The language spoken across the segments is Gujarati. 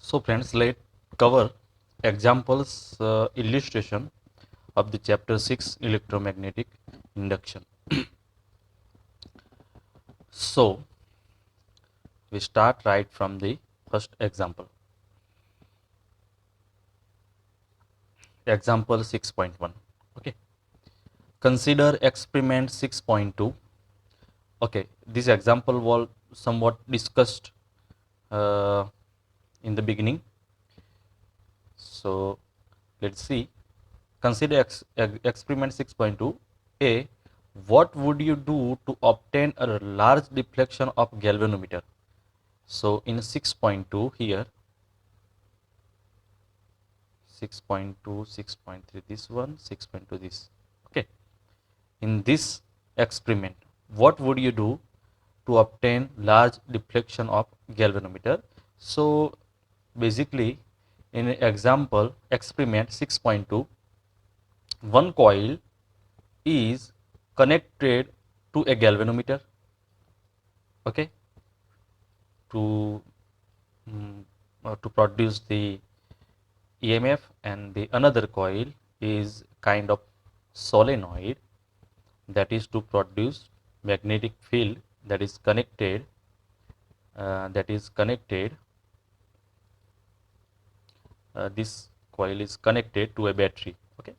So friends, let's cover examples illustration of the chapter 6 electromagnetic induction. So we start right from the first example. Example 6.1. Okay. Consider experiment 6.2. Okay, this example was somewhat discussed uh, in the beginning. So let's see. Consider experiment 6.2. A. What would you do to obtain a large deflection of galvanometer? So in 6.2 here, 6.2, 6.3, this one, 6.2, this. Okay. In this experiment, what would you do to obtain large deflection of galvanometer? So basically, in example experiment 6.2, one coil is connected to a galvanometer, okay, to to produce the EMF, and the another coil is kind of solenoid that is to produce magnetic field that is connected this coil is connected to a battery. Okay,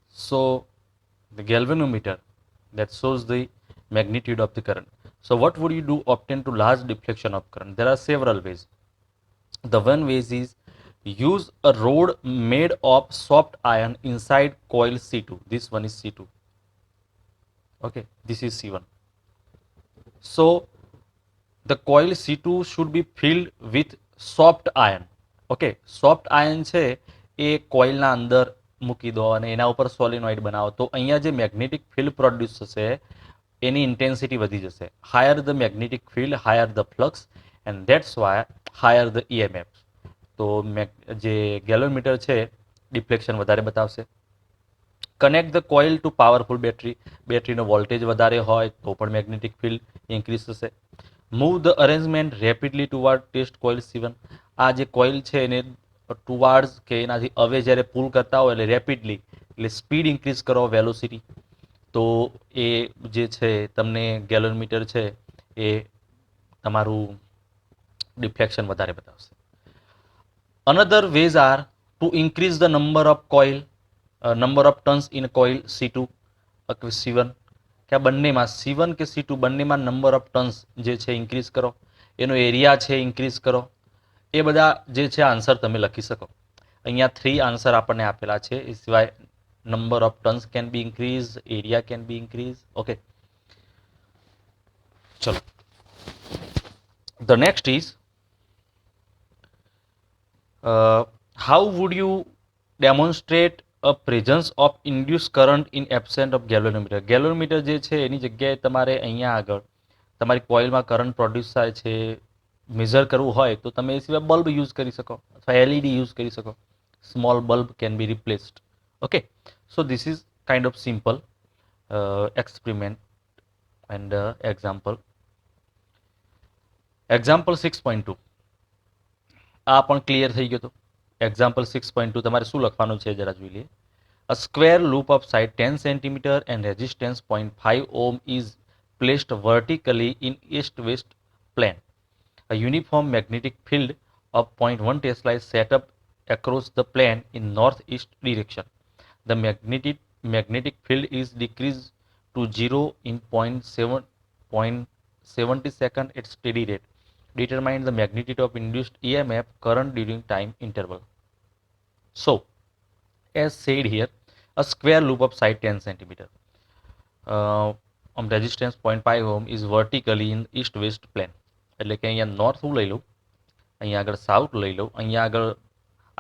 so the galvanometer that shows the magnitude of the current. So what would you do obtain to large deflection of current? There are several ways. The one way is use a rod made of soft iron inside coil C2. This one is C2. Okay, this is C1. So the coil C2 should be filled with soft iron. Okay, soft iron છે એ કોઇલના અંદર મૂકી દો અને એના ઉપર સોલિનોઇડ બનાવો તો અહીંયા જે મેગ્નેટિક ફિલ્ડ પ્રોડ્યુસ થશે એની ઇન્ટેન્સિટી વધી જશે. Higher the magnetic field, higher the flux, and that's why higher the EMF. તો જે ગેલોમીટર છે ડિફ્લેક્શન વધારે બતાવશે. Connect the coil to powerful battery. બેટરીનો વોલ્ટેજ વધારે હોય તો પણ મેગ્નેટિક ફિલ્ડ ઇન્ક્રીઝ થશે. Move the arrangement rapidly toward test coil C1. આ જે કોઇલ છે એને ટુવાર્ડ્સ કે એનાથી હવે જ્યારે પુલ કરતા હોય એટલે રેપિડલી, એટલે સ્પીડ ઇન્ક્રીઝ કરો, વેલોસિટી, તો એ જે છે તમને ગેલોમીટર છે એ તમારું ડિફ્લેક્શન વધારે બતાવશે. Another ways are to increase the number of turns in coil C2 C1, કે આ બંનેમાં C1 કે C2 બંનેમાં નંબર ઓફ ટર્ન્સ જે છે ઇન્ક્રીઝ કરો, એનો એરિયા છે ઇન્ક્રીઝ કરો. એ બધા જે છે આન્સર તમે લખી શકો. અહીંયા 3 આન્સર આપણને આપેલા છે. એ સિવાય number of turns can be increase, area can be increase. Okay, ચલો. The next is how would you demonstrate a presence of induced current in absence of galvanometer? ગેલોમીટર જે છે એની જગ્યાએ તમારે અહીંયા આગળ તમારી કોઇલમાં કરંટ પ્રોડ્યુસ થાય છે મેઝર કરવું હોય તો તમે એ સિવાય બલ્બ યુઝ કરી શકો અથવા LED યુઝ કરી શકો. Small bulb can be replaced. Okay, so this is kind of simple experiment and example. Example 6.2 આ પણ ક્લિયર થઈ ગયો. તો એક્ઝામ્પલ 6.2 તમારે શું લખવાનું છે જરા જોઈ લઈએ. A square loop of side 10 cm and resistance 0.5 ohm is placed vertically in east-west plane. A uniform magnetic field of 0.1 Tesla is set up across the plane in northeast direction. The magnetic field is decreased to 0 in 0.70 second at steady rate. Determine the magnitude of induced EMF current during time interval. So, as said here, a square loop of side 10 cm resistance 0.5 ohm is vertically in east west plane. એટલે કે અહીંયા નોર્થ હું લઈ લઉં, અહીંયા આગળ સાઉથ લઈ લઉં, અહીંયા આગળ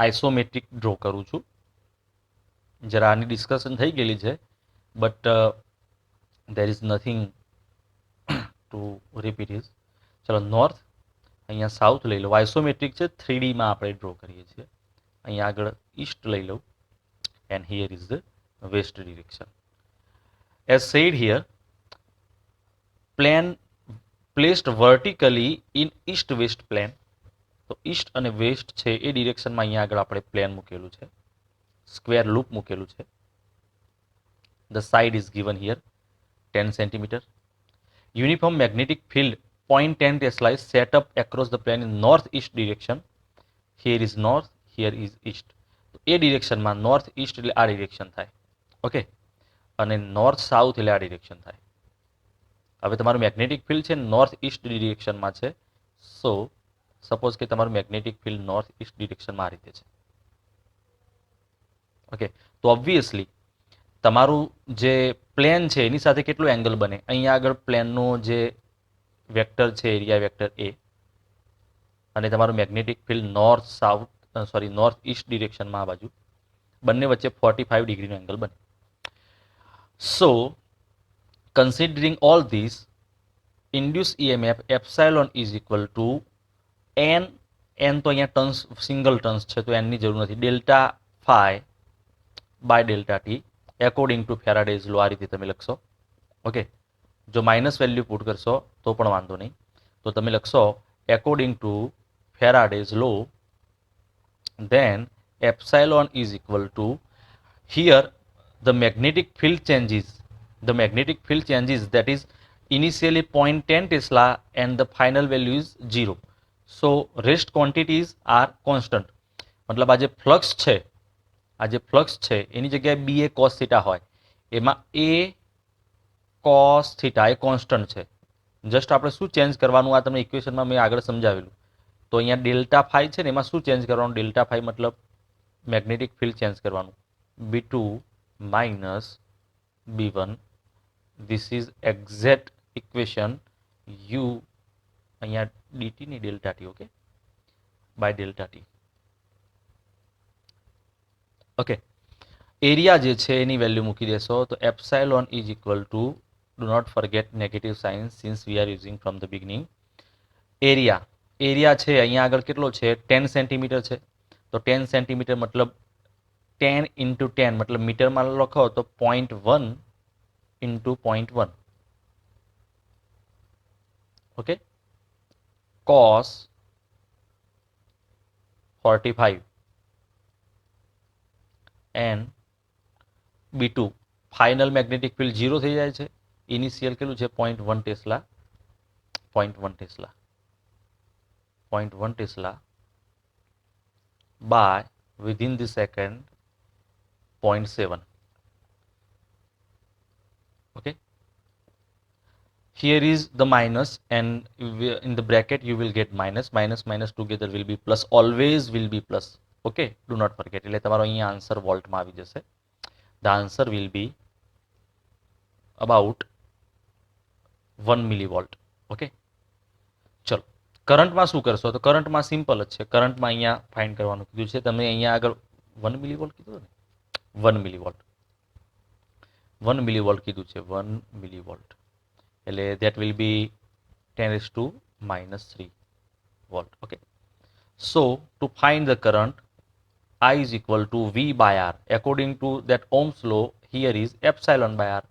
આઇસોમેટ્રિક ડ્રો કરું છું. જરા આની ડિસ્કશન થઈ ગયેલી છે, but there is nothing to repeat is. ચલો, નોર્થ, અહીંયા સાઉથ લઈ લઉં. આઇસોમેટ્રિક છે, 3D માં આપણે ડ્રો કરીએ છીએ. અહીંયા આગળ ઈસ્ટ લઈ લઉં, and here is the west direction. As said here, plane placed vertically in east west plane. તો ઈસ્ટ અને વેસ્ટ છે એ ડિરેક્શનમાં અહીંયા આગળ આપણે પ્લેન મૂકેલું છે, સ્ક્વેર લૂપ મૂકેલું છે. The side is given here 10 centimetre. Uniform magnetic field 0.10 Tesla is set up across the plane in northeast direction. Here is north, here is east. તો એ ડિરેક્શનમાં નોર્થ ઈસ્ટ એટલે આ ડિરેક્શન થાય, ઓકે, અને નોર્થ સાઉથ એટલે આ ડિરેક્શન થાય. હવે તમારું મેગ્નેટિક ફિલ્ડ છે નોર્થ ઈસ્ટ ડિરેક્શનમાં છે. સો સપોઝ કે તમારું મેગ્નેટિક ફિલ્ડ નોર્થ ઈસ્ટ ડિરેક્શનમાં આ રીતે છે, ઓકે. તો ઓબ્વિયસલી તમારું જે પ્લેન છે એની સાથે કેટલો એંગલ બને? અહીંયા આગળ પ્લેનનો જે વેક્ટર છે એરિયા વેક્ટર એ, અને તમારું magnetic field north south north east ડિરેક્શનમાં આ બાજુ, બંને વચ્ચે 45 ડિગ્રીનો એંગલ બને. So considering all this, induce EMF epsilon is equal to N. N તો અહીંયા ટર્ન્સ સિંગલ ટર્ન્સ છે તો એનની જરૂર નથી. Delta phi by delta T according to Faraday's law, આ રીતે તમે લખશો, ઓકે. જો માઇનસ વેલ્યુ પુટ કરશો તો પણ વાંધો નહીં, તો તમે લખશો according to Faraday's law, then epsilon is equal to, here the magnetic field changes, that is initially 0.10 Tesla and the final value is 0. So rest quantities are constant. મતલબ આ જે ફ્લક્સ છે એની જગ્યાએ બી એ કોસ થીટા હોય, એમાં એ કોસ થીટા એ કોન્સ્ટન્ટ છે. જસ્ટ આપણે શું ચેન્જ કરવાનું, આ તમને ઇક્વેશનમાં મેં આગળ સમજાવેલું. તો અહીંયા ડેલ્ટા ફાઈ છે ને એમાં શું ચેન્જ કરવાનું? ડેલ્ટા ફાઈ મતલબ મેગ્નેટિક ફિલ્ડ ચેન્જ કરવાનું, B2 માઇનસ B1. This is exact equation. You અહીંયા ડીટી ની delta t, okay, by delta t, okay. Area જે છે એની વેલ્યુ મૂકી દેશો તો epsilon is equal to, do not forget negative sign since we are using from the beginning. Area છે અહીંયા આગળ કેટલો છે? 10 સેન્ટીમીટર છે. તો 10 સેન્ટીમીટર મતલબ 10 ઇન્ટુ 10 મતલબ મીટરમાં લખો તો 0.1 into 0.1, okay. cos 45 and B2 final magnetic field 0 થઈ જાય છે. ઇનિશિયલ કેટલું છે? 0.1 tesla, 0.1 tesla, 0.1 tesla by within the second 0.7, okay. Here is the minus and in the bracket you will get minus together will be plus, always will be plus, okay, do not forget. એટલે તમારો અહીંયા આન્સર વોલ્ટમાં આવી જશે. The answer will be about 1 millivolt, okay. ચલો કરંટમાં શું કરશો? તો કરંટમાં સિમ્પલ જ છે. કરંટમાં અહીંયા ફાઇન્ડ કરવાનું કીધું છે. તમે અહીંયા આગળ 1 મિલીવોલ્ટ કીધું ને, 1 મિલીવોલ્ટ કીધું છે, 1 મિલીવોલ્ટ એટલે that will be 10⁻³ volt, okay. So to find the current, I is equal to V by R. According to that Ohm's law, here is epsilon by R,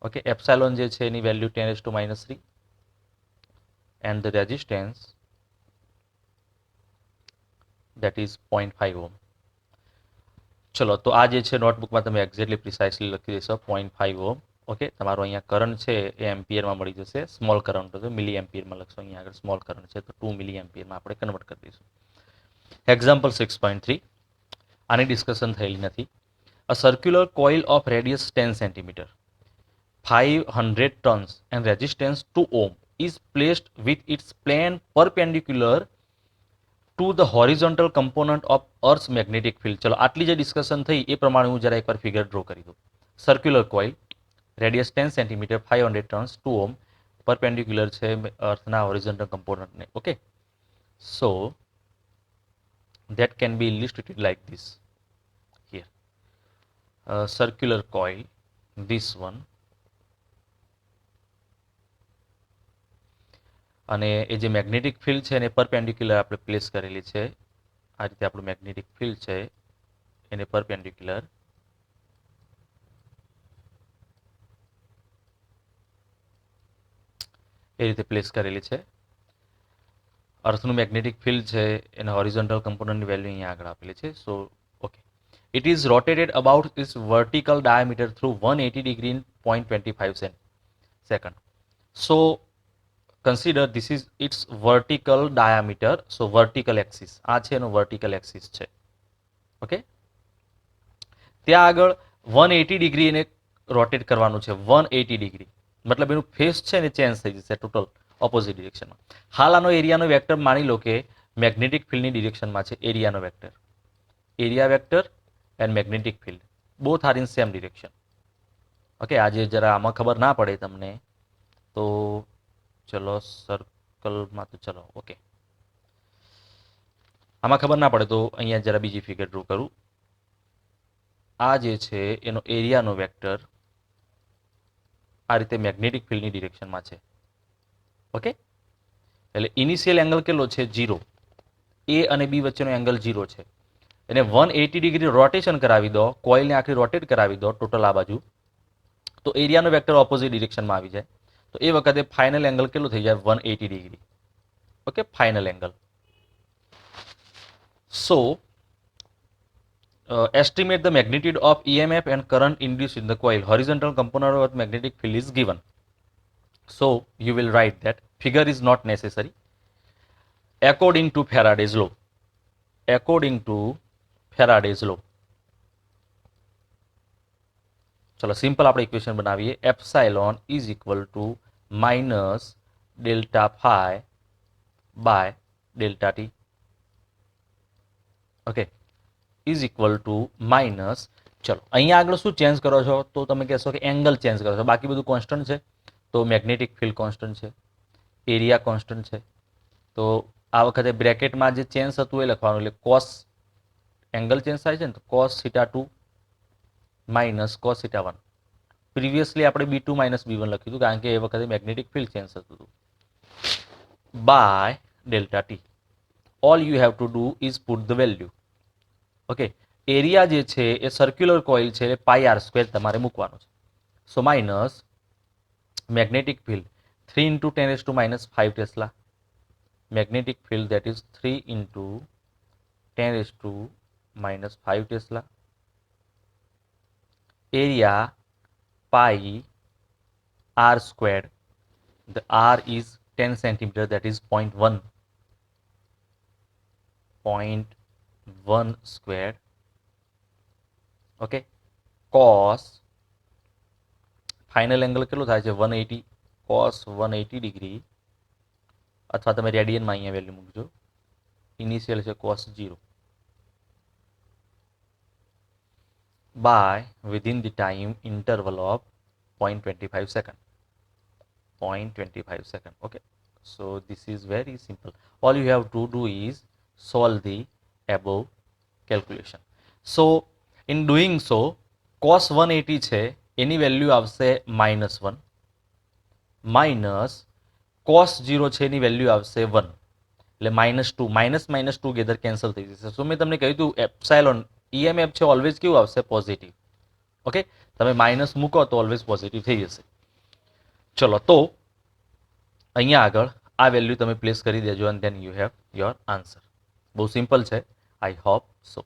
okay. Epsilon જે છે એની value 10⁻³ and the resistance that is 0.5 ohm. ચલો તો આ જે છે નોટબુકમાં તમે એક્ઝેક્ટલી પ્રિસાઇસલી લખી દેશો 0.5 ઓહમ, ઓકે. તમારો અહીંયા કરંટ છે એ એમ્પિયરમાં મળી જશે. સ્મોલ કરંટ હતો મિલી એમ્પિયરમાં લખશો, અહીંયા આગળ સ્મોલ કરંટ છે તો 2 મિલી એમ્પિયરમાં આપણે કન્વર્ટ કરી દઈશું. એક્ઝામ્પલ 6.3, આની ડિસ્કશન થયેલી નથી. A circular coil of radius 10 centimetre, 500 turns and resistance 2 ohm is placed with its plane perpendicular to the horizontal component of Earth's magnetic field. ચલો આટલી જે ડિસ્કશન થઈ એ પ્રમાણે હું જરા એકવાર ફિગર ડ્રો કરી દઉં. Circular coil, radius 10 centimetre, 500 turns, 2 ohm, perpendicular છે અર્થના હોરિઝોન્ટલ કમ્પોનન્ટને, okay. So that can be illustrated like this here. Circular coil, this one, અને એ જે મેગ્નેટિક ફિલ્ડ છે એને પરપેન્ડિક્યુલર આપણે પ્લેસ કરેલી છે. આ રીતે આપણું મેગ્નેટિક ફિલ્ડ છે એને પરપેન્ડિક્યુલર એ રીતે પ્લેસ કરેલી છે. અર્થનું મેગ્નેટિક ફિલ્ડ છે એના હોરિઝોન્ટલ કમ્પોનન્ટની વેલ્યુ અહીંયા આગળ આપેલી છે. So okay, it is rotated about its vertical diameter through 180 degree in 0.25 second. So consider this is its vertical diameter. So vertical axis આ છે એનો vertical axis છે. ઓકે, ત્યાં આગળ 180 ડિગ્રી એને રોટેટ કરવાનું છે. 180 ડિગ્રી મતલબ એનું ફેસ છે ને ચેન્જ થઈ જશે ટોટલ ઓપોઝિટ ડિરેક્શનમાં. હાલ આનો એરિયાનો વેક્ટર માની લો કે મેગ્નેટિક ફિલ્ડની ડિરેક્શનમાં છે. એરિયાનો vector, area vector and magnetic field both are in same direction. Okay, આજે જરા આમાં ખબર ના પડે તમને તો ચલો સર્કલમાં તો ચલો ઓકે, આમાં ખબર ના પડે તો અહીંયા જરા બીજી ફિગર ડ્રો કરું. આ જે છે એનો એરિયાનો વેક્ટર આ રીતે મેગ્નેટિક ફિલ્ડની ડિરેક્શનમાં છે. ઓકે, એટલે ઇનિશિયલ એંગલ કેટલો છે? 0. એ અને બી વચ્ચેનો એંગલ 0 છે. એને 180 ડિગ્રી રોટેશન કરાવી દો, કોઇલને આખી રોટેટ કરાવી દો ટોટલ આ બાજુ, તો એરિયાનો વેક્ટર ઓપોઝિટ ડિરેક્શનમાં આવી જાય. તો એ વખતે ફાઇનલ એંગલ કેટલો થઈ જાય? 180 degree. Okay, final angle. So estimate the magnitude of EMF and current induced in the coil. Horizontal component of magnetic field is given. So you will write that figure is not necessary. According to Faraday's law. According to Faraday's law. चलो सिंपल આપણે ઇક્વેશન બનાવીએ. Epsilon is equal to minus delta phi by delta t. Okay, is equal to minus, ચલો અહીંયા આગળ શું ચેન્જ કરો છો તો તમે કહેશો કે એંગલ ચેન્જ કરો છો, બાકી બધું કોન્સ્ટન્ટ છે. તો મેગ્નેટિક ફિલ્ડ કોન્સ્ટન્ટ છે, એરિયા કોન્સ્ટન્ટ છે. તો આ વખતે બ્રેકેટમાં જે ચેન્જ થતું એ લખવાનું, એટલે કોસ એંગલ ચેન્જ થાય છે ને, તો cos theta 2 minus cos theta 1. Previously આપણે B2 માઇનસ B1 લખ્યું હતું કારણ કે એ વખતે મેગ્નેટિક ફિલ્ડ ચેન્જ થતું હતું. By delta t. All you have to do is put the value. Okay, area જે છે એ સર્ક્યુલર કોઇલ છે એટલે πr² તમારે મૂકવાનો છે. So minus magnetic field 3 into 10⁻⁵ tesla. Magnetic field that is 3 into 10⁻⁵ tesla. Area pi r². The r is 10 centimeter, that is 0.1 squared. Okay, cos final angle કેટલો થાય છે? 180. cos 180 ડિગ્રી, અથવા તમે રેડિયનમાં અહીંયા વેલ્યુ મૂકજો. ઇનિશિયલ છે cos 0 by within the time interval of 0.25 second. 0.25 second. Okay, so this is very simple. All you have to do is solve the above calculation. So in doing so, cos 180 છે એની વેલ્યુ આવશે -1 માઇનસ cos 0 છે એની વેલ્યુ આવશે 1, એટલે -2 માઇનસ ટુગેધર કેન્સલ થઈ જશે. સો મેં તમને કહ્યું હતું એપ્સાઇલોન EMF છે ઓલવેઝ કેવું આવશે? પોઝિટિવ. ઓકે, તમે માઇનસ મૂકો તો ઓલવેઝ પોઝિટિવ થઈ જશે. ચલો, તો અહીંયા આગળ આ વેલ્યુ તમે પ્લેસ કરી દેજો and then you have your answer. બહુ સિમ્પલ છે, આઈ હોપ સો.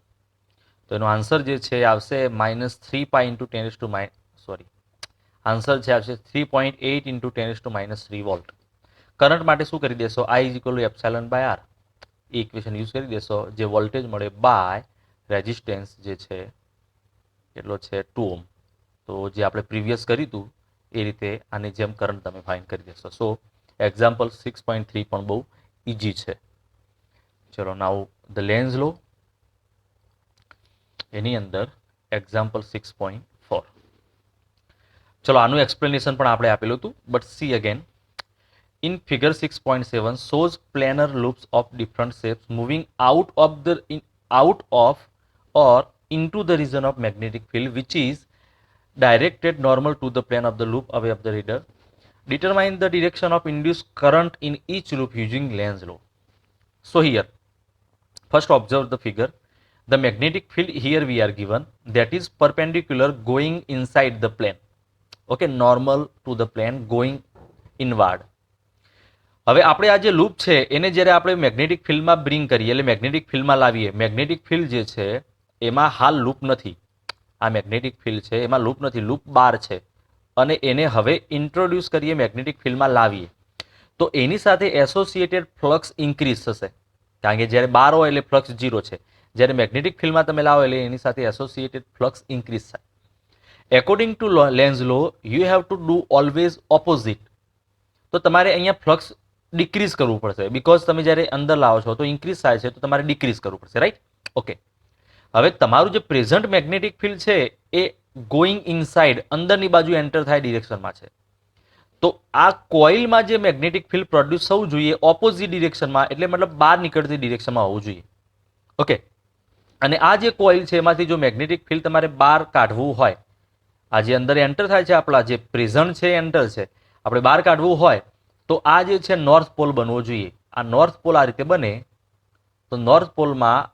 તો એનો આન્સર જે છે આવશે -3 આન્સર છે આવશે 3.8 into 10⁻³ વોલ્ટ. કરંટ માટે શું કરી દેશો? I is equal to epsilon by R. એ ઇક્વેશન યુઝ કરી દેશો. જે વોલ્ટેજ મળે બાય રેઝિસ્ટન્સ જે છે કેટલો છે? 2 ઓહ્મ. તો જે આપણે પ્રીવિયસ કર્યું હતું એ રીતે આની જેમ કરંટ તમે ફાઇન્ડ કરી દેશો. સો એક્ઝામ્પલ 6.3 પણ બહુ ઇઝી છે. ચલો, નાઉ ધ લેન્ઝ લો, એની અંદર એક્ઝામ્પલ 6.4. ચલો, આનું એક્સપ્લેનેશન પણ આપણે આપેલું હતું, but she again. In figure 6.7 shows planar loops of different shapes moving out of or into the region of magnetic field which is directed normal to the plane of the loop away of the reader. Determine the direction of induced current in each loop using Lenz law. So here, first observe the figure. The magnetic field here we are given, that is perpendicular going inside the plane. Okay, normal to the plane going inward. હવે આપણે આ જે લૂપ છે એને જ્યારે આપણે મેગ્નેટિક ફિલ્ડમાં બ્રિંગ કરીએ એટલે મેગ્નેટિક ફિલ્ડમાં લાવીએ, મેગ્નેટિક ફિલ્ડ જે છે એમાં હાલ લૂપ નથી. આ મેગ્નેટિક ફિલ્ડ છે એમાં લૂપ નથી, લૂપ બાર છે. અને એને હવે ઇન્ટ્રોડ્યુસ કરીએ, મેગ્નેટિક ફિલ્ડમાં લાવીએ, તો એની સાથે એસોસિએટેડ ફ્લક્સ ઇન્ક્રીઝ થશે. કારણ કે જ્યારે બાર હોય એટલે ફ્લક્સ 0 છે. જ્યારે મેગ્નેટિક ફિલ્ડમાં તમે લાવો એટલે એની સાથે એસોસિએટેડ ફ્લક્સ ઇન્ક્રીઝ થાય. According to Lenz law you have to do always opposite. તો તમારે અહીંયા ફ્લક્સ ડિક્રીઝ કરવું પડશે, બીકોઝ તમે જ્યારે અંદર લાવો છો તો ઇન્ક્રીઝ થાય છે, તો તમારે ડિક્રીઝ કરવું પડશે, રાઈટ? ઓકે. હવે તમારું જે પ્રેઝન્ટ મેગ્નેટિક ફિલ્ડ છે એ ગોઈંગ ઇનસાઇડ, અંદરની બાજુ એન્ટર થાય ડિરેક્શનમાં છે. તો આ કોઇલમાં જે મેગ્નેટિક ફિલ્ડ પ્રોડ્યુસ થવું જોઈએ ઓપોઝિટ ડિરેક્શનમાં, એટલે મતલબ બહાર નીકળતી ડિરેક્શનમાં હોવું જોઈએ. ઓકે. અને આ જે કોઇલ છે એમાંથી જો મેગ્નેટિક ફિલ્ડ તમારે બહાર કાઢવું હોય, આ જે અંદર એન્ટર થાય છે, આપણા જે પ્રેઝન્ટ છે એન્ટર છે, આપણે બહાર કાઢવું હોય તો આ જે છે નોર્થ પોલ બનવો જોઈએ. આ નોર્થ પોલ આ રીતે બને તો નોર્થ પોલમાં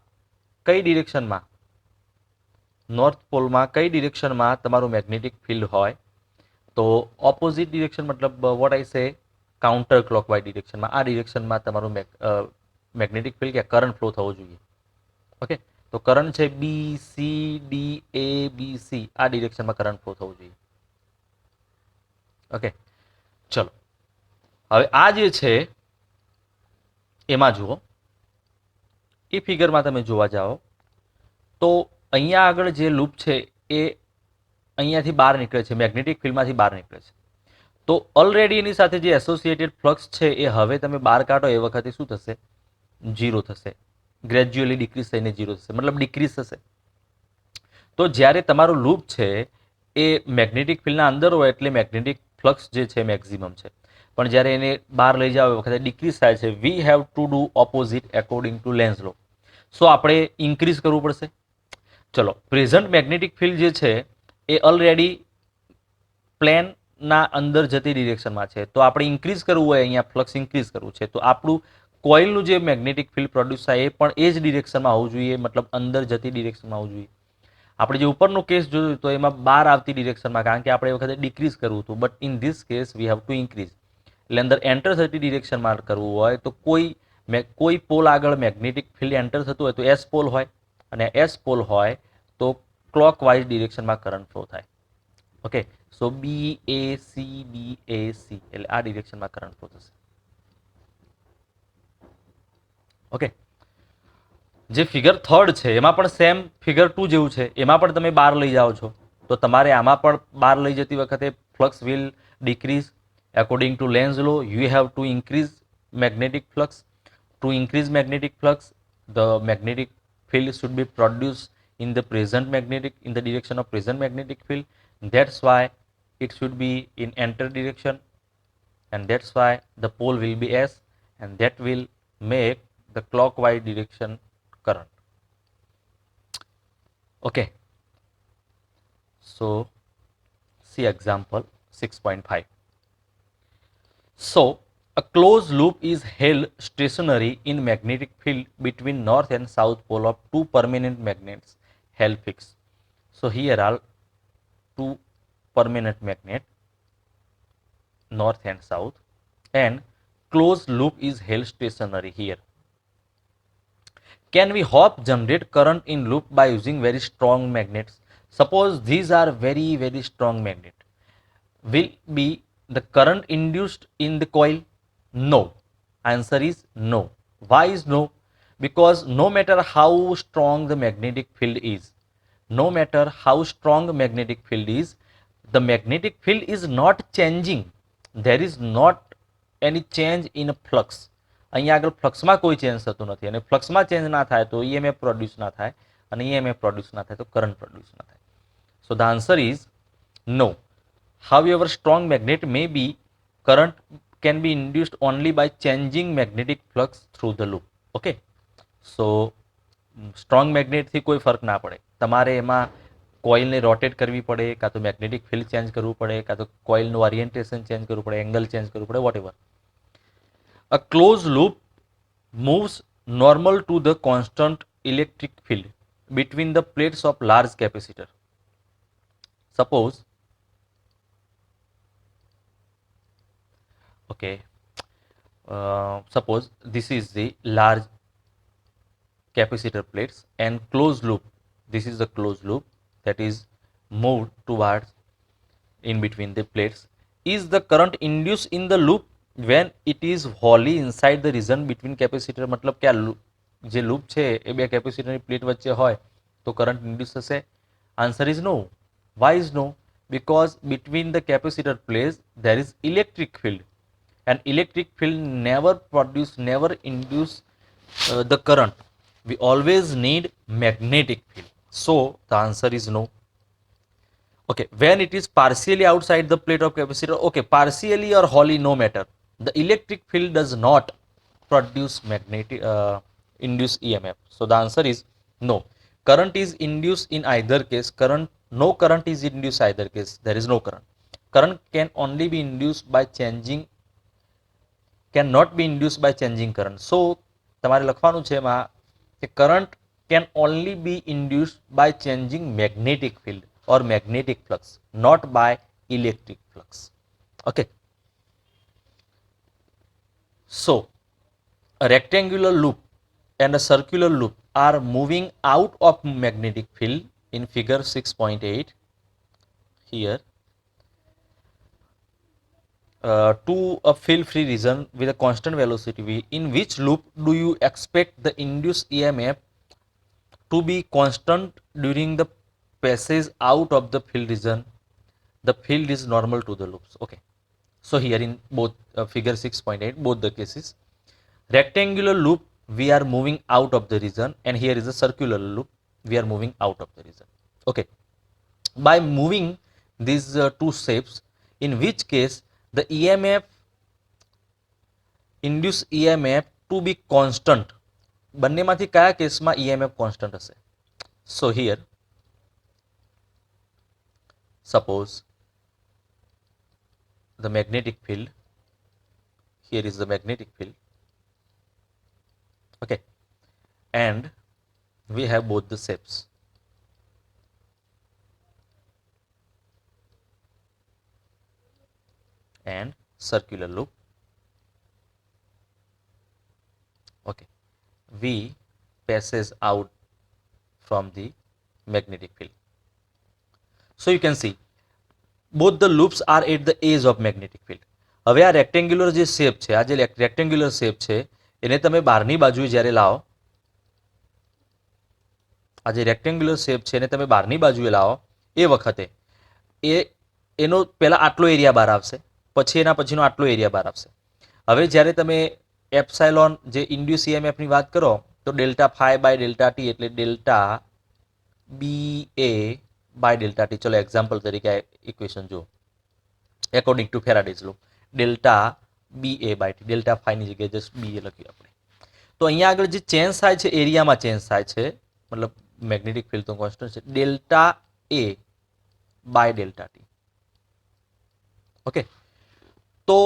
કઈ ડિરેક્શનમાં, નોર્થ પોલમાં કઈ ડિરેક્શનમાં તમારું મેગ્નેટિક ફિલ્ડ હોય, તો ઓપોઝિટ ડિરેક્શન, મતલબ વોટ આઈ સે કાઉન્ટર ક્લોકવાઇઝ ડિરેક્શનમાં, આ ડિરેક્શનમાં તમારું મેગ્નેટિક ફિલ્ડ કે કરંટ ફ્લો થવો જોઈએ. ઓકે. તો કરંટ છે બી સી ડી એ બી સી, આ ડિરેક્શનમાં કરંટ ફ્લો થવું જોઈએ. ઓકે. ચલો હવે આ જે છે એમાં જુઓ, એ ફિગરમાં તમે જોવા જાઓ તો અહીંયા આગળ જે લૂપ છે એ અહીંયાથી બહાર નીકળે છે, મેગ્નેટિક ફિલ્ડમાંથી બહાર નીકળે છે. તો ઓલરેડી એની સાથે જે એસોસિએટેડ ફ્લક્સ છે એ હવે તમે બહાર કાઢો એ વખતે શું થશે? 0 થશે. ગ્રેજ્યુઅલી ડિક્રીઝ થઈને 0 થશે, મતલબ ડિક્રીઝ થશે. તો જ્યારે તમારું લૂપ છે એ મેગ્નેટિક ફિલ્ડના અંદર હોય એટલે મેગ્નેટિક ફ્લક્સ જે છે મેક્સિમમ છે, પણ જ્યારે એને બહાર લઈ જાવ એ વખતે ડિક્રીઝ થાય છે. We have to do opposite according to Lenz law. So આપણે ઇન્ક્રીઝ કરવું પડશે. ચલો, પ્રેઝન્ટ મેગ્નેટિક ફિલ્ડ જે છે એ ઓલરેડી પ્લેનના અંદર જતી ડિરેક્શનમાં છે, તો આપણે ઇન્ક્રીઝ કરવું હોય, અહીંયા ફ્લક્સ ઇન્ક્રીઝ કરવું છે, તો આપણું કોઇલનું જે મેગ્નેટિક ફિલ્ડ પ્રોડ્યુસ થાય એ પણ એ જ ડિરેક્શનમાં હોવું જોઈએ, મતલબ અંદર જતી ડિરેક્શનમાં હોવું જોઈએ. આપણે જે ઉપરનો કેસ જોયું તો એમાં બહાર આવતી ડિરેક્શનમાં, કારણ કે આપણે એ વખતે ડિક્રીઝ કરવું હતું, but in this case V have to increase. એટલે અંદર એન્ટર થતી ડિરેક્શનમાં કરવું હોય તો કોઈ પોલ આગળ મેગ્નેટિક ફિલ્ડ એન્ટર થતું હોય તો એસ પોલ હોય, અને એસ પોલ હોય તો ક્લોકવાઇઝ ડિરેક્શનમાં કરંટ ફ્લો થાય. Okay. So B A C એટલે આ ડિરેક્શનમાં કરંટ ફ્લો થશે. ઓકે. જે ફિગર 3 છે એમાં પણ સેમ ફિગર 2 જેવું છે, એમાં પણ તમે બહાર લઈ જાઓ છો તો તમારે આમાં પણ બહાર લઈ જતી વખતે flux will decrease. According to Lenz law you have to increase magnetic flux. To increase magnetic flux, the magnetic field should be produced in the direction of present magnetic field. That's why it should be in enter direction, and that's why the pole will be S, and that will make the clockwise direction current. Okay. So see example 6.5. So a closed loop is held stationary in magnetic field between north and south pole of two permanent magnets held fixed. So here are two permanent magnet, north and south, and closed loop is held stationary here. Can we hope generate current in loop by using very strong magnets? Suppose these are very strong magnet. Will be the current induced in the coil? No. Answer is no. Why is no? Because no matter how strong the magnetic field is, no matter how strong magnetic field is, the magnetic field is not changing. There is not any change in a flux. અહીંયા આગળ ફ્લક્સમાં કોઈ ચેન્જ થતું નથી, અને ફ્લક્સમાં ચેન્જ ના થાય તો EMF પ્રોડ્યુસ ના થાય, અને EMF પ્રોડ્યુસ ના થાય તો કરંટ પ્રોડ્યુસ ના થાય. So the answer is no. However, strong magnet may be current can be induced only by changing magnetic flux through the loop. Okay. So strong magnet થી કોઈ ફરક ના પડે, તમારે એમાં કોઇલને રોટેટ કરવી પડે, કાં તો મેગ્નેટિક ફિલ્ડ ચેન્જ કરવું પડે, કાં તો કોઇલનું ઓરિએન્ટેશન ચેન્જ કરવું પડે, એંગલ ચેન્જ કરવું પડે, whatever. A closed loop moves normal to the constant electric field between the plates of large capacitor. Suppose, okay, suppose this is the large capacitor plates and closed loop, this is the closed loop that is moved towards in between the plates. Is the current induced in the loop when it is wholly inside the region between capacitor? मतलब क्या જે લૂપ છે એ બે કેપેસિટરની પ્લેટ વચ્ચે હોય તો કરંટ ઇન્ડ્યુસ થશે? Answer is no. Why is no? Because between the capacitor plates there is electric field, and electric field never induce the current. We always need magnetic field. So the answer is no. Okay, when it is partially outside the plate of capacitor, okay, partially or wholly, no matter, the electric field does not produce induce EMF. So the answer is no. Current is induced in either case. No current is induced either case. There is no current. Current can only be induced by changing, cannot be induced by changing current. So તમારે લખવાનું છે એમાં કે current can only be induced by changing magnetic field or magnetic flux, not by electric flux. Okay. So a rectangular loop and a circular loop are moving out of magnetic field in figure 6.8 here to a field free region with a constant velocity v. In which loop do you expect the induced EMF to be constant during the passage out of the field region? The field is normal to the loops. Okay, so here in both figure 6.8, both the cases, rectangular loop we are moving out of the region, and here is a circular loop we are moving out of the region. Okay, by moving these two shapes, in which case the EMF, induced EMF to be constant, બંનેમાંથી કયા કેસમાં EMF constant હશે? So here suppose the magnetic field, here is the magnetic field, okay, and we have both the shapes, and circular loop. Okay, V passes out from the magnetic field. So you can see both the loops are at the edge of magnetic field. હવે આ રેક્ટેન્ગ્યુલર જે શેપ છે, આ જે રેક્ટેન્ગ્યુલર શેપ છે એને તમે બહારની બાજુએ જ્યારે લાવો, આ જે રેક્ટેન્ગ્યુલર શેપ છે એને તમે બહારની બાજુએ લાવો એ વખતે એનો પહેલા આટલો એરિયા બહાર આવશે, પછી એના પછીનો આટલો એરિયા બહાર આવશે. હવે જ્યારે તમે એપ્સાઇલોન જે ઇન્ડ્યુસ EMF ની વાત કરો તો delta phi by delta T એટલે delta BA by delta T. ચલો એક્ઝામ્પલ તરીકે આ ઇક્વેશન જુઓ, according to Faraday's law, delta BA by T, delta ફાઈની જગ્યાએ જસ્ટ BA લખ્યું આપણે. તો અહીંયા આગળ જે ચેન્જ થાય છે એરિયામાં ચેન્જ થાય છે, મતલબ મેગ્નેટિક ફિલ્ડ તો કોન્સ્ટન્ટ છે, delta A by delta t. Okay, તો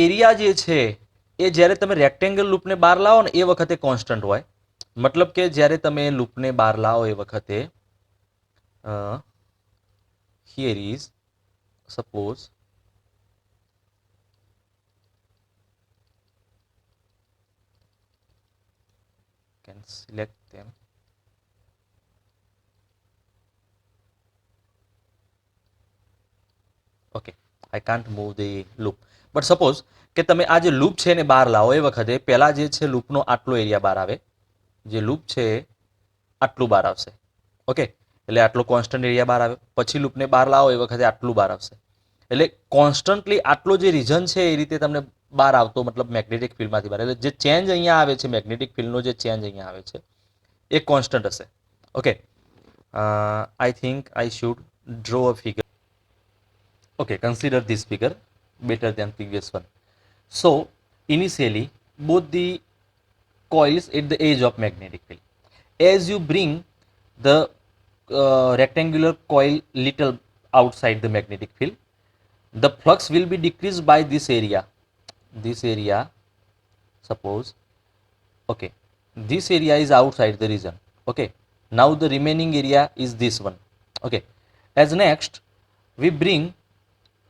એરિયા જે છે એ જ્યારે તમે રેક્ટેંગલ લૂપને બહાર લાવો ને એ વખતે કોન્સ્ટન્ટ હોય. મતલબ કે જ્યારે તમે લૂપને બહાર લાવો એ વખતે here is suppose can select them. Okay, I can't move the loop, but suppose કે તમે આ જે લૂપ છે એને બહાર લાવો એ વખતે પહેલા જે છે લૂપનો આટલો એરિયા બહાર આવે, જે લૂપ છે આટલું બહાર આવશે. ઓકે, એટલે આટલો કોન્સ્ટન્ટ એરિયા બહાર આવે, પછી લૂપને બહાર લાવો એ વખતે આટલું બહાર આવશે. એટલે કોન્સ્ટન્ટલી આટલો જે રીજન છે એ રીતે તમને બહાર આવતો, મતલબ મેગ્નેટિક ફિલ્ડમાંથી બહાર, એટલે જે ચેન્જ અહીંયા આવે છે મેગ્નેટિક ફિલ્ડનો જે ચેન્જ અહીંયા આવે છે એ કોન્સ્ટન્ટ હશે. Okay, I think I should draw a figure. Okay, consider this figure better than previous one. So initially both the coils at the edge of magnetic field. As you bring the rectangular coil little outside the magnetic field, the flux will be decreased by this area. This area, suppose, okay, this area is outside the region. Okay, now the remaining area is this one. Okay, as next we bring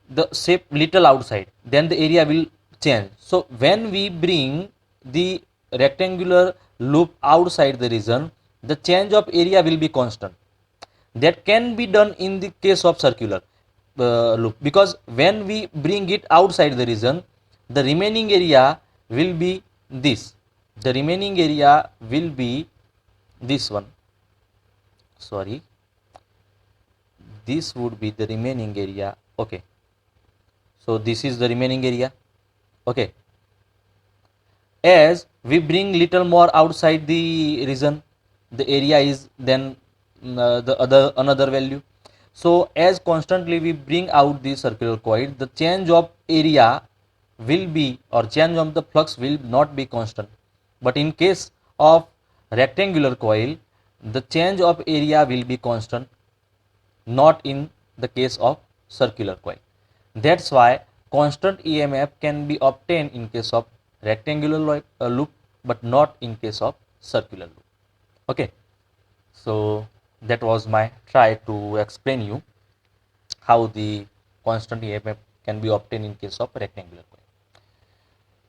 the shape little outside, then the area will change. So when we bring the rectangular loop outside the region, the change of area will be constant. That can be done in the case of circular loop, because when we bring it outside the region, the remaining area will be this. The remaining area will be this one. Sorry, this would be the remaining area. Okay, so this is the remaining area. Okay, as we bring little more outside the region, the area is then the other another value. So as constantly we bring out the circular coil, the change of area will be, or change of the flux will not be constant. But in case of rectangular coil, the change of area will be constant, not in the case of circular coil. That's why constant EMF can be obtained in case of rectangular loop, but not in case of circular loop. Okay, so that was my try to explain you how the constant EMF can be obtained in case of rectangular coil.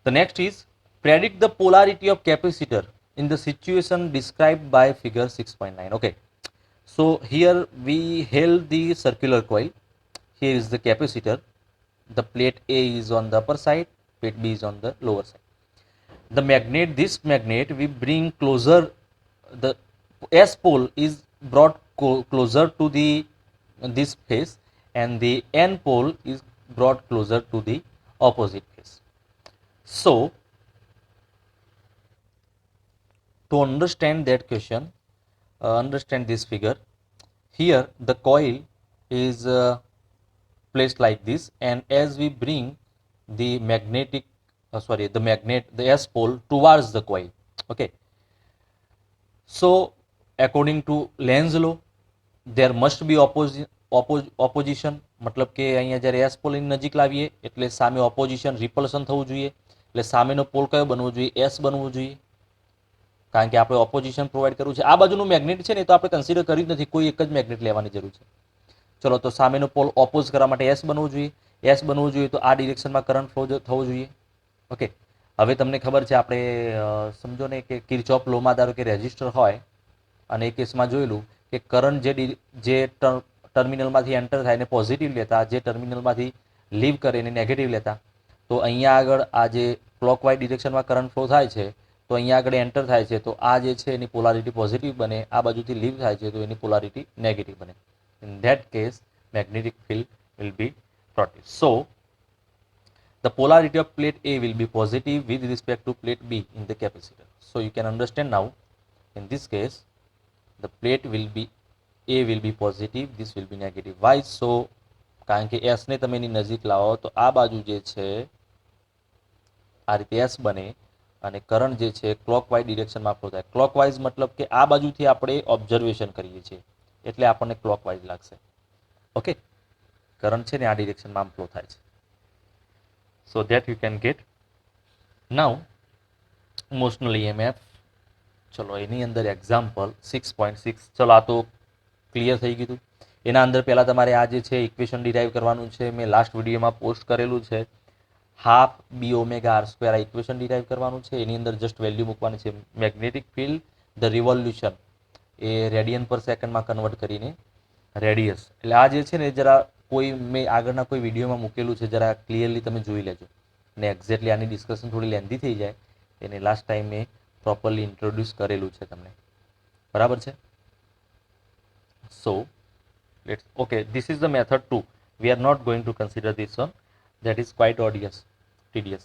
The next is predict the polarity of capacitor in the situation described by figure 6.9. Okay, so here we held the circular coil. Here is the capacitor. The plate A is on the upper side, plate B is on the lower side. The magnet, this magnet we bring closer, the S pole is brought closer to the this face, and the N pole is brought closer to the opposite face. So to understand that question, understand this figure, here the coil is placed like this, and as we bring the magnetic the magnet, the S pole towards the coil. Okay, so according to Lenz law, there must be opposition. मतलब કે અહીંયા જ્યારે એસ પોલ નજીક લાવીએ એટલે સામે ઓપોઝિશન રિપલ્શન થવું જોઈએ, એટલે સામેનો પોલ કયો બનવો જોઈએ? એસ બનવું જોઈએ, કારણ કે આપણે ઓપોઝિશન પ્રોવાઈડ કરવું છે. આ બાજુનું મેગ્નેટ છે ને, તો આપણે કન્સિડર કરી જ નથી, કોઈ એક જ મેગ્નેટ લેવાની જરૂર છે. ચલો, તો સામેનો પોલ ઓપોઝ કરવા માટે એસ બનવું જોઈએ. એસ બનવું જોઈએ તો આ ડિરેક્શનમાં કરંટ ફ્લો થવો જોઈએ. ઓકે, હવે તમને ખબર છે, આપણે સમજો ને કે કિર્ચોફ લોમાં ધારો કે રેઝિસ્ટર હોય, અને એ કેસમાં જોયેલું કે કરંટ જે ટર્મિનલમાંથી એન્ટર થાય એને પોઝિટિવ લેતા, જે ટર્મિનલમાંથી લીવ કરે એને નેગેટિવ લેતા. તો અહીંયા આગળ આ જે ક્લોકવાઇઝ ડિરેક્શનમાં કરંટ ફ્લો થાય છે, તો અહીંયા આગળ એન્ટર થાય છે, તો આ જે છે એની પોલારિટી પોઝિટિવ બને, આ બાજુથી લીવ થાય છે તો એની પોલારિટી નેગેટિવ બને. In that case, magnetic field will be produced. So the polarity of plate A will be positive with respect to plate B in the capacitor. So you can understand now, in this case the plate will be A will be positive, this will be negative. Why so? કારણ કે S ને તમે એની નજીક લાવો તો આ બાજુ જે છે આ રીતે S બને, અને કરંટ જે છે ક્લોકવાઇઝ ડિરેક્શનમાં ફ્લો થાય. ક્લોકવાઇઝ મતલબ કે આ બાજુથી આપણે ઓબ્ઝર્વેશન કરીએ છીએ એટલે આપણને ક્લોકવાઇઝ લાગશે. ઓકે, કરંટ છે ને આ ડિરેક્શનમાં ફ્લો થાય છે. So that you can get. Now motional EMF. ચલો, એની અંદર એક્ઝામ્પલ 6.6. ચલો, આ તો ક્લિયર થઈ ગયું. એના અંદર પહેલાં તમારે આ જે છે ઇક્વેશન ડિરાઈવ કરવાનું છે. મેં લાસ્ટ વિડીયોમાં પોસ્ટ કરેલું છે. Half B omega R square આ ઇક્વેશન ડિરાઈવ કરવાનું છે. એની અંદર જસ્ટ વેલ્યુ મૂકવાની છે. Magnetic field, the revolution A radian પર સેકન્ડમાં કન્વર્ટ કરીને રેડિયસ. એટલે આ જે છે ને જરા કોઈ મેં આગળના કોઈ વિડીયોમાં મૂકેલું છે, જરા ક્લિયરલી તમે જોઈ લેજો. ને એક્ઝેક્ટલી આની ડિસ્કશન થોડી લેન્ધી થઈ જાય એને લાસ્ટ ટાઈમ મેં પ્રોપરલી ઇન્ટ્રોડ્યુસ કરેલું છે તમને. બરાબર છે? સો let's okay, this is the method 2. We are not going to consider this one, that is quite tedious.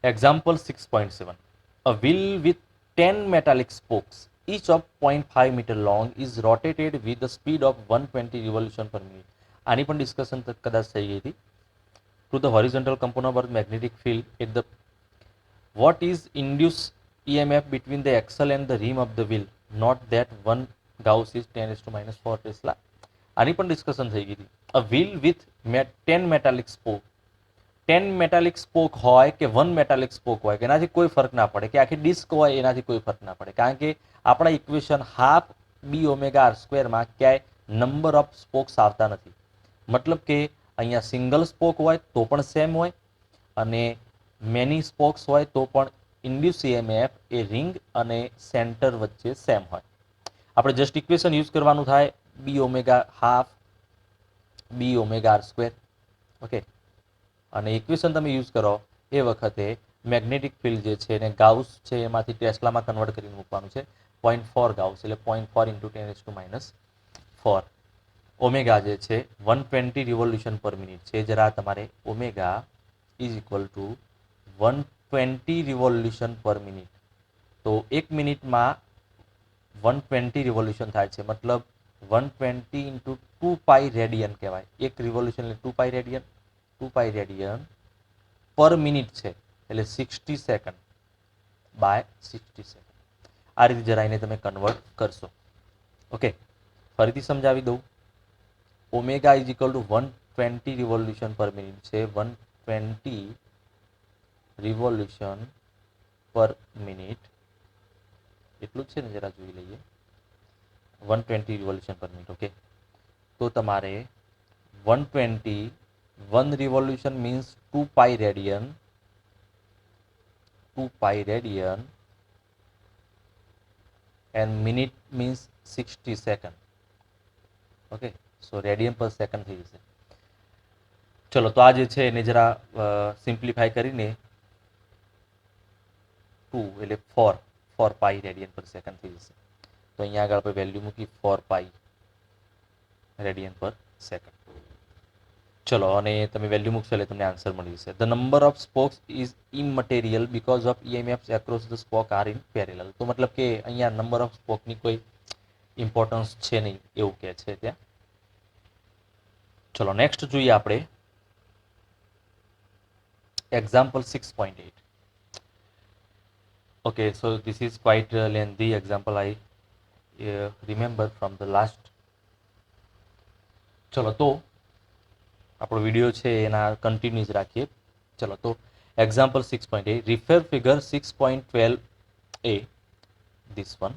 Example 6.7. A wheel with 10 metallic spokes, each of 0.5 meter long, is rotated with the speed of 120 revolution per minute. આની પણ ડિસ્કશન કદાચ થઈ ગઈ હતી. To the horizontal component of magnetic field at the what is induced EMF between the axle and the rim of the wheel? Not that 1 Gauss is 10⁻⁴ Tesla. આની પણ ડિસ્કશન થઈ ગઈ હતી. A wheel with 10 metallic spoke. 10 metallic spoke હોય કે 1 મેટાલિક સ્પોક હોય, કે એનાથી કોઈ ફરક ના પડે, કે આખી ડિસ્ક હોય એનાથી કોઈ ફરક ના પડે, કારણ કે આપણા equation half B omega R સ્ક્વેરમાં ક્યાંય નંબર ઓફ સ્પોક્સ આવતા નથી. મતલબ કે અહીંયા સિંગલ સ્પોક હોય તો પણ સેમ હોય, અને મેની સ્પોક્સ હોય તો પણ ઇન્ડ્યુસ ઈએમએફ એ રિંગ અને સેન્ટર વચ્ચે સેમ હોય. આપણે જસ્ટ ઇક્વેશન યુઝ કરવાનું થાય બી omega half B omega R square. Okay, અને ઇક્વેશન તમે યુઝ કરો એ વખતે મેગ્નેટિક ફિલ્ડ જે છે એને ગાઉસ છે એમાંથી ટેસ્લામાં કન્વર્ટ કરીને મૂકવાનું છે. 0.4 ગાઉસ એટલે 0.4 ઇન્ટુ 10⁻⁴. ઓમેગા જે છે 120 રિવોલ્યુશન પર મિનિટ છે. જરા તમારે omega is equal two 120 revolution પર મિનિટ. તો એક મિનિટમાં 120 રિવોલ્યુશન થાય છે, મતલબ 120 ઇન્ટુ 2 પાઈ રેડિયન કહેવાય. એક રિવોલ્યુશન એટલે 2 પાઈ રેડિયન. 2 પાઈ રેડિયન પર મિનિટ છે એટલે 60 સેકન્ડ બાય 60 સેકન્ડ. આ રીતે જરાઈને તમે કન્વર્ટ કરશો. ઓકે, ફરીથી સમજાવી દઉં. Omega is equal two 120 revolution પર મિનિટ છે. 120 રિવોલ્યુશન પર મિનિટ એટલું જ છે ને, જરા જોઈ લઈએ. 120 રિવોલ્યુશન પર મિનિટ. ઓકે, તો તમારે 120 1 revolution means 2 pi radian. 2 pi radian and minute means 60 second. Okay, so radian per second થઈ જશે. ચલો, તો આ જે છે એને જરા સિમ્પ્લિફાય કરીને 2 એટલે 4 પાઈ રેડિયન પર સેકન્ડ થઈ જશે. તો અહીંયા આગળ આપણે વેલ્યુ મૂકી 4 પાઈ રેડિયન પર સેકન્ડ. ચલો, અને તમે વેલ્યુ મૂકશો એટલે તમને આન્સર મળી જશે. The number of spokes is immaterial because of EMFs across the spoke are in parallel. તો મતલબ કે અહીંયા નંબર ઓફ સ્પોકની કોઈ ઇમ્પોર્ટન્સ છે નહીં એવું કહે છે ત્યાં. ચલો, નેક્સ્ટ જોઈએ આપણે example 6.8. Okay, so this is quite lengthy example I remember from the last. ચલો, તો આપણો વિડીયો છે એના કન્ટિન્યુઅસ રાખીએ. ચલો, તો example 6.8 refer figure 6.12a. this one.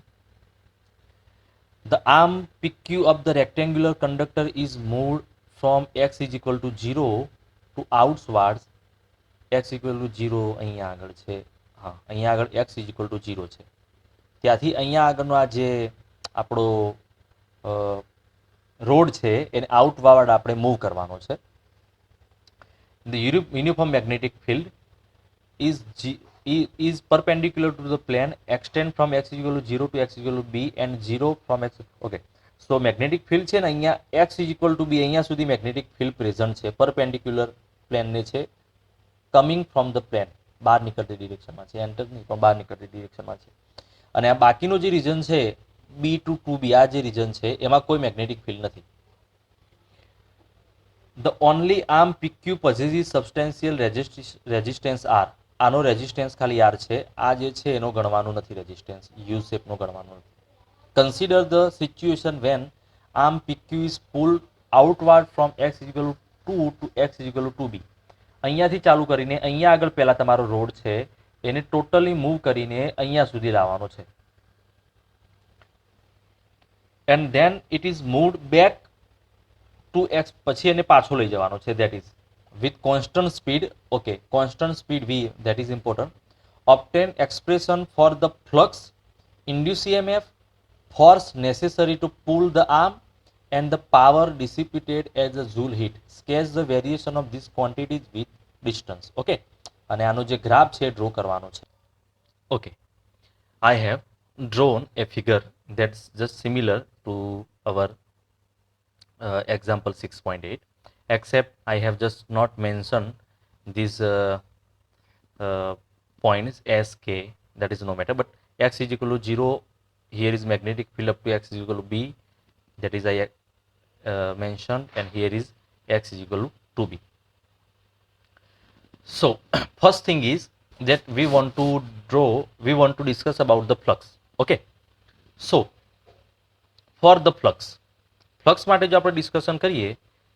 The arm PQ of the rectangular conductor is moved from x is equal to 0 to outwards. x equal to 0 અહીંયા આગળ છે. હા, અહીંયા આગળ x is equal to 0 છે. ત્યાંથી અહીંયા આગળનો આ જે આપણો રોડ છે એને આઉટવાર્ડ આપણે મૂવ કરવાનો છે. The uniform magnetic field is perpendicular to the plane, extend from x is equal to 0 to x is equal to b and 0 from x. Okay, so magnetic field છે ને અહીંયા x is equal to b અહીંયા સુધી magnetic field present છે, perpendicular plane ને છે, coming from the plane, બહાર નીકળતી ડિરેક્શનમાં છે, એન્ટર નહીં પણ બહાર નીકળતી ડિરેક્શનમાં છે. અને આ બાકીનો જે રીજન છે b to 2b, આ જે રીજન છે એમાં કોઈ મેગ્નેટિક ફિલ્ડ નથી. The only arm PQ possesses substantial resistance R. આનો રેઝિસ્ટન્સ ખાલી R છે. આ જે છે એનો ગણવાનું નથી, રેઝિસ્ટન્સ યુ શેપનો ગણવાનું નથી. Consider the situation when arm PQ is pulled outward from x is equal to 2 to x is equal to 2b. અહીંયાથી ચાલુ કરીને અહીંયા આગળ પહેલા તમારો રોડ છે એને ટોટલી મૂવ કરીને અહીંયા સુધી લાવવાનો છે. And then it is moved back to x, પછી એને પાછો લઈ જવાનો છે. That is with constant speed. Okay, constant speed v, that is important. Obtain expression for the flux, induced EMF, force necessary to pull the arm and the power dissipated as a joule heat. Sketch the variation of these quantities with distance. Okay, અને આનો જે ગ્રાફ છે ડ્રો કરવાનો છે. Okay, I have drawn a figure that's just similar to our example 6.8, except I have just not mentioned these points as k, that is no matter, but x is equal to 0, here is magnetic field up to x is equal to b, that is I mentioned, and here is x is equal to 2b. So first thing is that we want to discuss about the flux. Okay, so for the flux માટે જો આપણે ડિસ્કશન કરીએ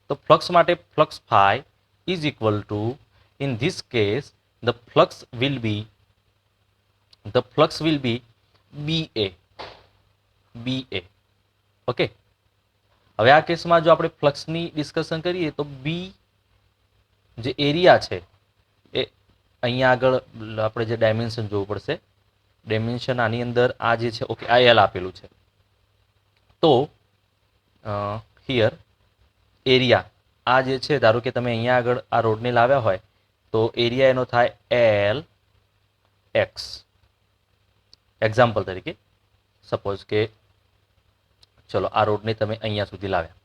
તો ફ્લક્સ માટે flux phi is equal to, in this case the flux will be ba. Okay, હવે આ કેસમાં જો આપણે ફ્લક્સની ડિસ્કશન કરીએ તો બી જે એરિયા છે એ અહીંયા આગળ આપણે જે ડાયમેન્શન જોવું પડશે. ડાયમેન્શન આની અંદર આ જે છે, ઓકે, આ એલ આપેલું છે. તો હિયર એરિયા આ જે છે, ધારો કે તમે અહીંયા આગળ આ રોડને લાવ્યા હોય તો એરિયા એનો થાય એલ એક્સ. એક્ઝામ્પલ તરીકે સપોઝ કે ચલો આ રોડને તમે અહીંયા સુધી લાવ્યા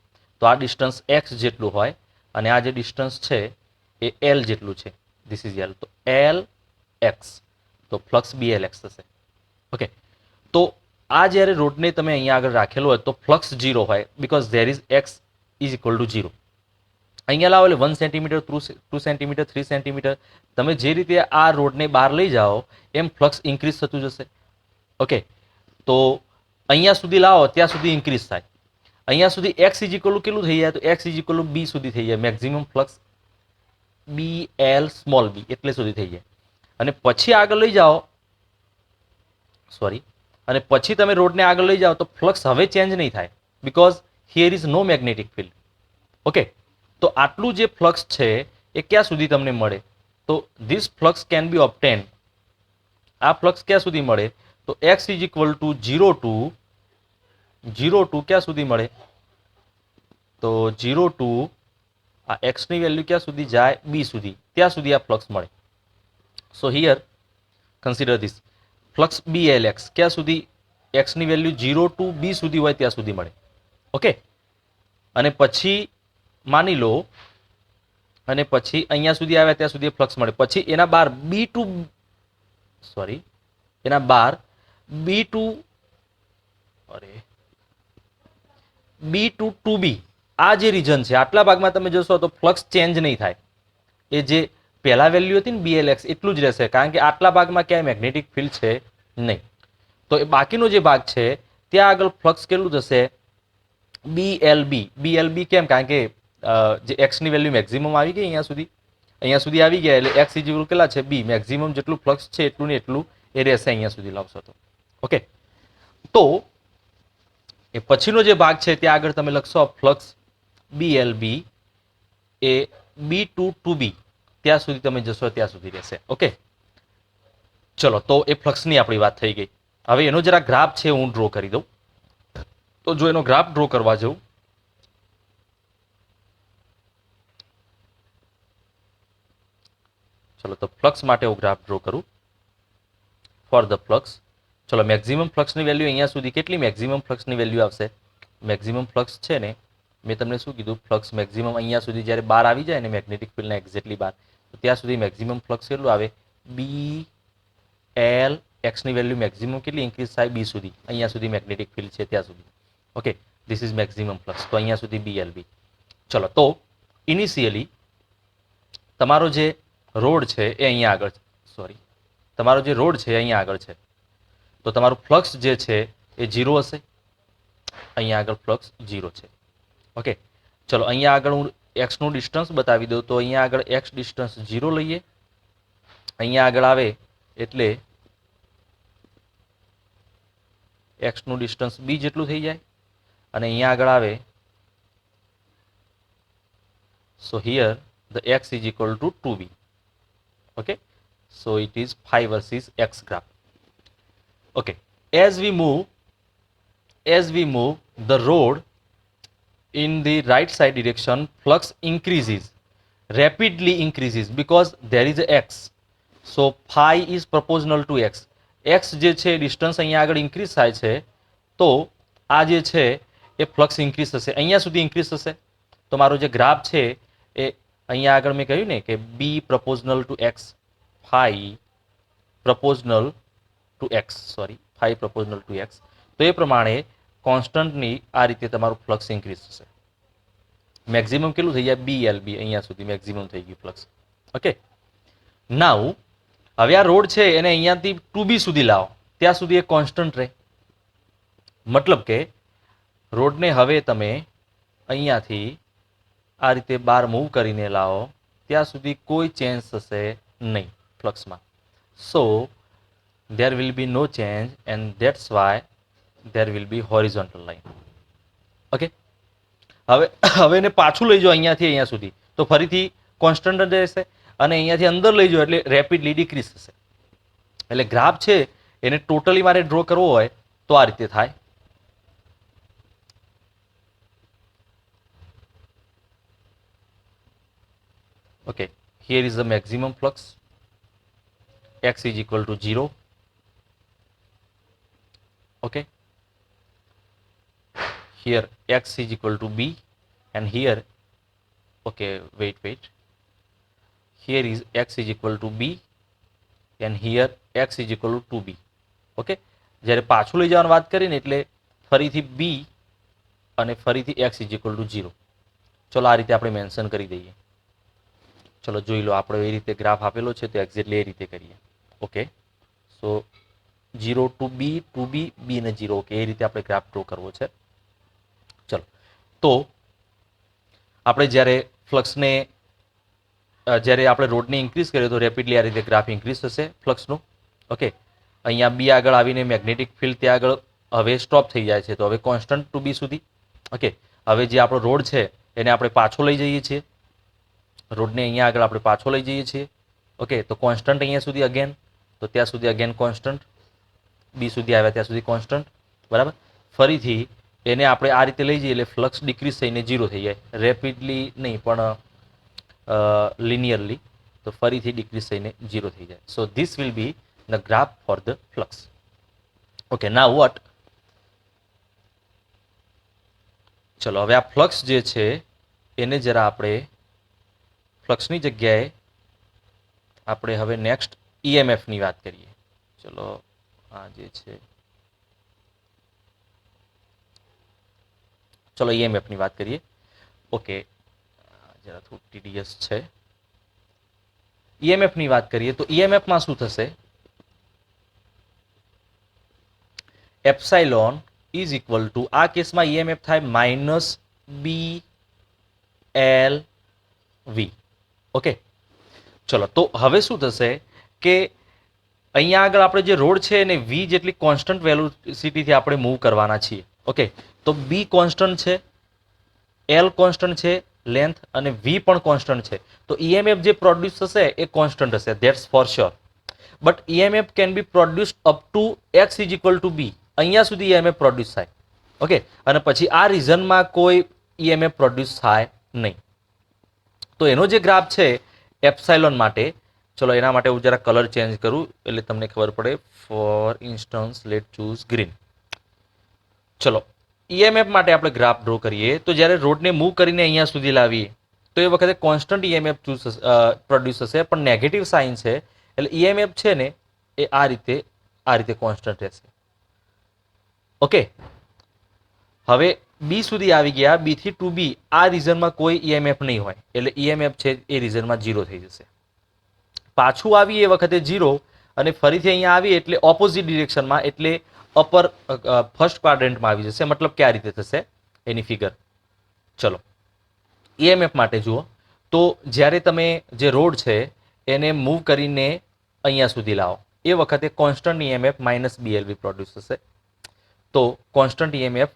તો આ ડિસ્ટન્સ એક્સ જેટલું હોય અને આ જે ડિસ્ટન્સ છે એ એલ જેટલું છે. This is L. તો એલ એક્સ, તો ફ્લક્સ બી એલ એક્સ થશે. ઓકે, તો આ જ્યારે રોડને તમે અહીંયા આગળ રાખેલો હોય તો ફ્લક્સ 0 હોય, because there is x is equal to 0. અહીંયા લાવો એટલે 1 સેન્ટીમીટર, 2 સેન્ટીમીટર, 3 સેન્ટીમીટર, તમે જે રીતે આ રોડને બહાર લઈ જાઓ એમ ફ્લક્સ ઇન્ક્રીઝ થતું જશે. ઓકે, તો અહીંયા સુધી લાવો ત્યાં સુધી ઇન્ક્રીઝ થાય. અહીંયા સુધી એક્સ ઇઝ ઇક્વલ ટુ કેટલું થઈ જાય? તો x is equal to B સુધી થઈ જાય. Maximum flux B L small b એટલે સુધી થઈ જાય. અને પછી આગળ લઈ જાઓ, સોરી, અને પછી તમે રોડને આગળ લઈ જાઓ તો ફ્લક્સ હવે ચેન્જ નહીં થાય, because here is no magnetic field. Okay, તો આટલું જે ફ્લક્સ છે એ ક્યાં સુધી તમને મળે? તો this flux can be obtain. આ ફ્લક્સ ક્યાં સુધી મળે? તો x is equal to 0 to ક્યાં સુધી મળે? તો 0 ટુ આ એક્સની વેલ્યુ ક્યાં સુધી જાય? બી સુધી. ત્યાં સુધી આ ફ્લક્સ મળે. So here consider this flux B L x ક્યાં સુધી? એક્સની વેલ્યુ 0 ટુ બી સુધી હોય ત્યાં સુધી મળે. ઓકે, અને પછી માની લો અને પછી અહીંયા સુધી આવ્યા ત્યાં સુધી ફ્લક્સ મળે. પછી એના બાર બી ટુ સોરી એના બાર બી ટુ ટુ બી આ જે રીજન છે આટલા ભાગમાં તમે જોશો તો ફ્લક્સ ચેન્જ નહીં થાય. એ જે પહેલા વેલ્યુ હતી ને BLX એટલું જ રહેશે, કારણ કે આટલા ભાગમાં ક્યાંય મેગ્નેટિક ફિલ્ડ છે નહીં. તો એ બાકીનો જે ભાગ છે ત્યાં આગળ ફ્લક્સ કેટલું થશે? BLB. કેમ? કારણ કે જે એક્સની વેલ્યુ મેક્સિમમ આવી ગઈ અહીંયા સુધી આવી ગયા એટલે એક્સ ઇઝ કેટલા છે? બી. મેક્સિમમ જેટલું ફ્લક્સ છે એટલું ને એટલું એ રહેશે અહીંયા સુધી લાવશો તો. ઓકે, તો એ પછીનો જે ભાગ છે ત્યાં આગળ તમે લખશો ફ્લક્સ BLB એ B ટુ બી ત્યાં સુધી તમે જશો ત્યાં સુધી રહેશે. ઓકે, ચલો, તો એ ફ્લક્સની આપણી વાત થઈ ગઈ. હવે એનો જરા ગ્રાફ છે હું ડ્રો કરી દઉં. તો જો એનો ગ્રાફ ડ્રો કરવા જાઉં, ચલો, તો ફ્લક્સ માટે હું ગ્રાફ ડ્રો કરું. ફોર ધ ફ્લક્સ, ચલો, મેક્સિમમ ફ્લક્સની વેલ્યુ અહીંયા સુધી કેટલી મેક્સિમમ ફ્લક્સની વેલ્યુ આવશે? મેક્સિમમ ફ્લક્સ છે ને, મેં તમને શું કીધું? ફ્લક્સ મેક્સિમમ અહીંયા સુધી જ્યારે બહાર આવી જાય ને મેગ્નેટિક ફિલ્ડના એક્ઝેક્ટલી બહાર, તો ત્યાં સુધી મેક્સિમમ ફ્લક્સ કેટલું આવે? બી એલ એક્સની વેલ્યુ મેક્સિમમ કેટલી ઇન્ક્રીઝ થાય? બી સુધી. અહીંયા સુધી મેગ્નેટિક ફિલ્ડ છે ત્યાં સુધી. Okay, this is maximum flux. તો અહીંયા સુધી BLB. ચલો, તો ઇનિશિયલી તમારો જે રોડ છે એ અહીંયા આગળ છે, તમારો જે રોડ છે અહીંયા આગળ છે, તો તમારું ફ્લક્સ જે છે એ 0 હશે. અહીંયા આગળ ફ્લક્સ 0 છે. ઓકે, ચલો, અહીંયા આગળ હું એક્સનું ડિસ્ટન્સ બતાવી દઉં. તો અહીંયા આગળ એક્સ ડિસ્ટન્સ 0 લઈએ. અહીંયા આગળ આવે એટલે એક્સનું ડિસ્ટન્સ બી જેટલું થઈ જાય અને અહીંયા આગળ આવે. સો here the x is equal to 2b. Okay, so it is 5 versus x graph. Okay, as we move the road in the right side direction, flux rapidly increases because there is a x. So phi is proportional to x. x જે છે ડિસ્ટન્સ અહીંયા આગળ ઇન્ક્રીઝ થાય છે તો આ જે છે એ ફ્લક્સ ઇન્ક્રીઝ થશે, અહીંયા સુધી ઇન્ક્રીઝ થશે. તો મારો જે ગ્રાફ છે એ અહીંયા આગળ મેં કહ્યું ને કે B proportional to x, phi proportional to x, તો એ પ્રમાણે કોન્સ્ટન્ટની આ રીતે તમારું ફ્લક્સ ઇન્ક્રીઝ થશે. મેક્સિમમ કેટલું થઈ જાય? BLB. અહીંયા સુધી મેક્સિમમ થઈ ગયું ફ્લક્સ. ઓકે, નાઉ હવે આ રોડ છે એને અહીંયાથી 2B સુધી લાવો ત્યાં સુધી એ કોન્સ્ટન્ટ રહે. મતલબ કે રોડને હવે તમે અહીંયાથી આ રીતે બહાર મૂવ કરીને લાવો ત્યાં સુધી કોઈ ચેન્જ થશે નહીં ફ્લક્સમાં. સો there will be no change and that's why there will be horizontal line. Okay, હવે એને પાછું લઈ જાઓ અહીંયાથી અહીંયા સુધી તો ફરીથી કોન્સ્ટન્ટ જ રહેશે. અને અહીંયાથી અંદર લઈ જાઓ એટલે રેપિડલી ડિક્રીઝ થશે. એટલે ગ્રાફ છે એને ટોટલી મારે ડ્રો કરવો હોય તો આ રીતે થાય. Okay, here is the maximum flux, x is equal to 0. Okay, here x is equal to b, and here, okay, wait, here is x is equal to b, and here x is equal to 2b. Okay, જ્યારે પાછું લઈ જવાની વાત કરીને એટલે ફરીથી b અને ફરીથી x is equal to 0. ચલો આ રીતે આપણે મેન્શન કરી દઈએ. ચલો જોઈ લો, આપણે એ રીતે ગ્રાફ આપેલો છે તો એક્ઝેક્ટલી એ રીતે કરીએ. Okay, so 0 to b, 2b, b અને 0. ઓકે, એ રીતે આપણે ગ્રાફ ડ્રો કરવો છે. ચલો, તો આપણે જ્યારે ફ્લક્સને જ્યારે આપણે રોડને ઇન્ક્રીઝ કરીએ તો રેપિડલી આ રીતે ગ્રાફ ઇન્ક્રીઝ થશે ફ્લક્સનો. ઓકે, અહીંયા બી આગળ આવીને મેગ્નેટિક ફિલ્ડ ત્યાં આગળ હવે સ્ટોપ થઈ જાય છે, તો હવે કોન્સ્ટન્ટ ટુ બી સુધી. ઓકે, હવે જે આપણો રોડ છે એને આપણે પાછો લઈ જઈએ છીએ, રોડને અહીંયા આગળ આપણે પાછો લઈ જઈએ છીએ. ઓકે, તો કોન્સ્ટન્ટ અહીંયા સુધી અગેન, તો ત્યાં સુધી અગેન કોન્સ્ટન્ટ, બી સુધી આવ્યા ત્યાં સુધી કોન્સ્ટન્ટ, બરાબર. ફરીથી એને આપણે આ રીતે લઈ જઈએ એટલે ફ્લક્સ ડિક્રીઝ થઈને 0 થઈ જાય, રેપિડલી નહીં પણ linearly. તો ફરીથી ડિક્રીઝ થઈને 0 થઈ જાય. સો this will be the graph for the flux. Okay, now vote, ચલો હવે આ ફ્લક્સ જે છે એને જરા આપણે ફ્લક્સની જગ્યાએ આપણે હવે નેક્સ્ટ ઈએમએફની વાત કરીએ. ચલો આ જે છે, ચલો ઈએમએફની વાત કરીએ. ઓકે, જરા થોડું ટીડીએસ છે. ઈએમએફની વાત કરીએ તો ઈએમએફમાં શું થશે? એપ્સાઇલોન ઇઝ ઇક્વલ ટુ, આ કેસમાં ઈએમએફ થાય minus B L V. Okay, ચલો તો હવે શું થશે કે અહીંયા આગળ આપણે જે રોડ છે એને વી જેટલી કોન્સ્ટન્ટ વેલોસિટીથી આપણે મૂવ કરવાના છીએ. ઓકે, તો બી કોન્સ્ટન્ટ છે, એલ કોન્સ્ટન્ટ છે લેન્થ, અને વી પણ કોન્સ્ટન્ટ છે. તો ઈએમએફ જે પ્રોડ્યુસ થશે એ કોન્સ્ટન્ટ હશે, that's for sure. But EMF can be produced up to x is equal to B, અહીંયા સુધી ઈએમએફ પ્રોડ્યુસ થાય. ઓકે, અને પછી આ રીઝનમાં કોઈ ઈએમએફ પ્રોડ્યુસ થાય નહીં. તો એનો જે ગ્રાફ છે એપ્સાઇલોન માટે, ચલો એના માટે હું જરા કલર ચેન્જ કરું એટલે તમને ખબર પડે. For instance let choose green. ચલો, ઈએમએફ માટે આપણે ગ્રાફ ડ્રો કરીએ તો જ્યારે રોડને મૂવ કરીને અહીંયા સુધી લાવીએ તો એ વખતે કોન્સ્ટન્ટ ઈએમએફ પ્રોડ્યુસ થશે, પણ નેગેટિવ સાઇન છે એટલે ઈએમએફ છે ને એ આ રીતે કોન્સ્ટન્ટ રહેશે. ઓકે, હવે બી સુધી આવી ગયા, બી થી ટુ બી આ રીઝનમાં કોઈ ઈએમએફ નહીં હોય એટલે ઈએમએફ છે એ રીઝનમાં 0 થઈ જશે. પાછું આવી એ વખતે 0, અને ફરીથી અહીંયા આવી એટલે ઓપોઝિટ ડિરેક્શનમાં એટલે અપર ફર્સ્ટ ક્વાડ્રન્ટમાં આવી જશે. મતલબ કે આ રીતે થશે એની ફિગર. ચલો, ઈએમએફ માટે જુઓ તો જ્યારે તમે જે રોડ છે એને મૂવ કરીને અહીંયા સુધી લાવો એ વખતે કોન્સ્ટન્ટ ઈએમએફ માઇનસ બીએલવી પ્રોડ્યુસ થશે. તો કોન્સ્ટન્ટ ઈએમએફ